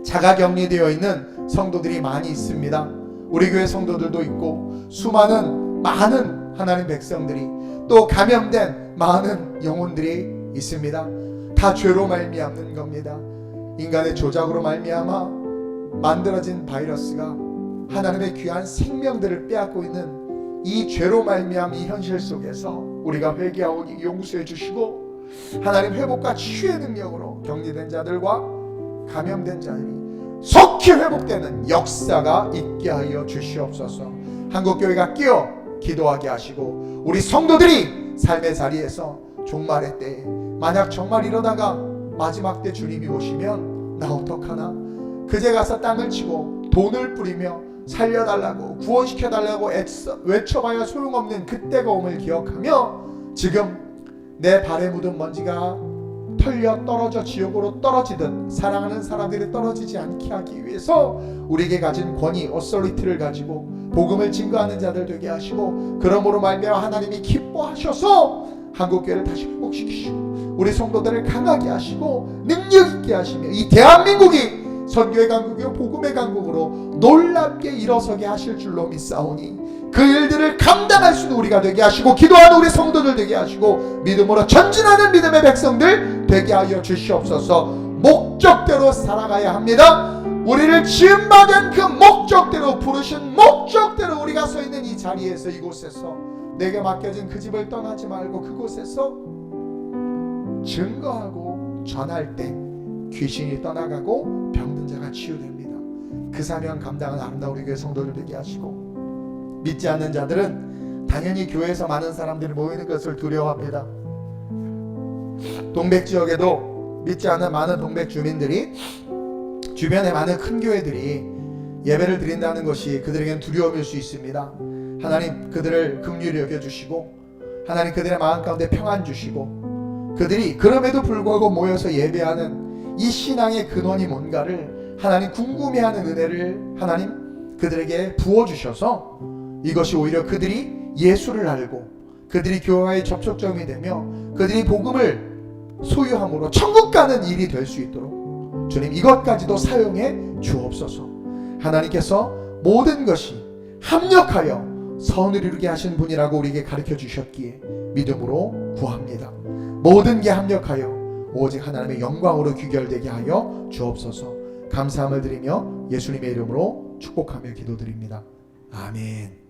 자가격리되어 있는 성도들이 많이 있습니다. 우리 교회 성도들도 있고 많은 하나님 백성들이 또 감염된 많은 영혼들이 있습니다. 다 죄로 말미암는 겁니다. 인간의 조작으로 말미암아 만들어진 바이러스가 하나님의 귀한 생명들을 빼앗고 있는 이 죄로 말미암은 이 현실 속에서 우리가 회개하고 용서해 주시고 하나님 회복과 치유의 능력으로 격리된 자들과 감염된 자들이 속히 회복되는 역사가 있게 하여 주시옵소서. 한국교회가 끼어 기도하게 하시고 우리 성도들이 삶의 자리에서 종말의 때에 만약 정말 이러다가 마지막 때 주님이 오시면 나 어떡하나, 그제 가서 땅을 치고 돈을 뿌리며 살려달라고 구원시켜달라고 외쳐봐야 소용없는 그때가 옴을 기억하며 지금 내 발에 묻은 먼지가 털려 떨어져 지옥으로 떨어지듯 사랑하는 사람들이 떨어지지 않게 하기 위해서 우리에게 가진 권위, 어서리티를 가지고 복음을 증거하는 자들 되게 하시고 그러므로 말미암아 하나님이 기뻐하셔서 한국교회를 다시 회복시키시고 우리 성도들을 강하게 하시고 능력 있게 하시며 이 대한민국이 선교의 강국이요 복음의 강국으로 놀랍게 일어서게 하실 줄로 믿사오니 그 일들을 감당할 수 있는 우리가 되게 하시고 기도하는 우리 성도들 되게 하시고 믿음으로 전진하는 믿음의 백성들 되게 하여 주시옵소서. 목적대로 살아가야 합니다. 우리를 지음받은 그 목적대로 부르신 목적대로 우리가 서 있는 이 자리에서 이곳에서 내게 맡겨진 그 집을 떠나지 말고 그곳에서 증거하고 전할 때 귀신이 떠나가고 병든 자가 치유됩니다. 그 사명 감당한 아름다운 우리 교회 성도들 되게 하시고 믿지 않는 자들은 당연히 교회에서 많은 사람들이 모이는 것을 두려워합니다. 동백 지역에도 믿지 않는 많은 동백 주민들이 주변에 많은 큰 교회들이 예배를 드린다는 것이 그들에게는 두려움일 수 있습니다. 하나님 그들을 긍휼히 여겨주시고 하나님 그들의 마음 가운데 평안 주시고 그들이 그럼에도 불구하고 모여서 예배하는 이 신앙의 근원이 뭔가를 하나님 궁금해하는 은혜를 하나님 그들에게 부어주셔서 이것이 오히려 그들이 예수를 알고 그들이 교회의 접촉점이 되며 그들이 복음을 소유함으로 천국 가는 일이 될 수 있도록 주님 이것까지도 사용해 주옵소서. 하나님께서 모든 것이 합력하여 선을 이루게 하신 분이라고 우리에게 가르쳐 주셨기에 믿음으로 구합니다. 모든 게 합력하여 오직 하나님의 영광으로 귀결되게 하여 주옵소서. 감사함을 드리며 예수님의 이름으로 축복하며 기도드립니다. 아멘.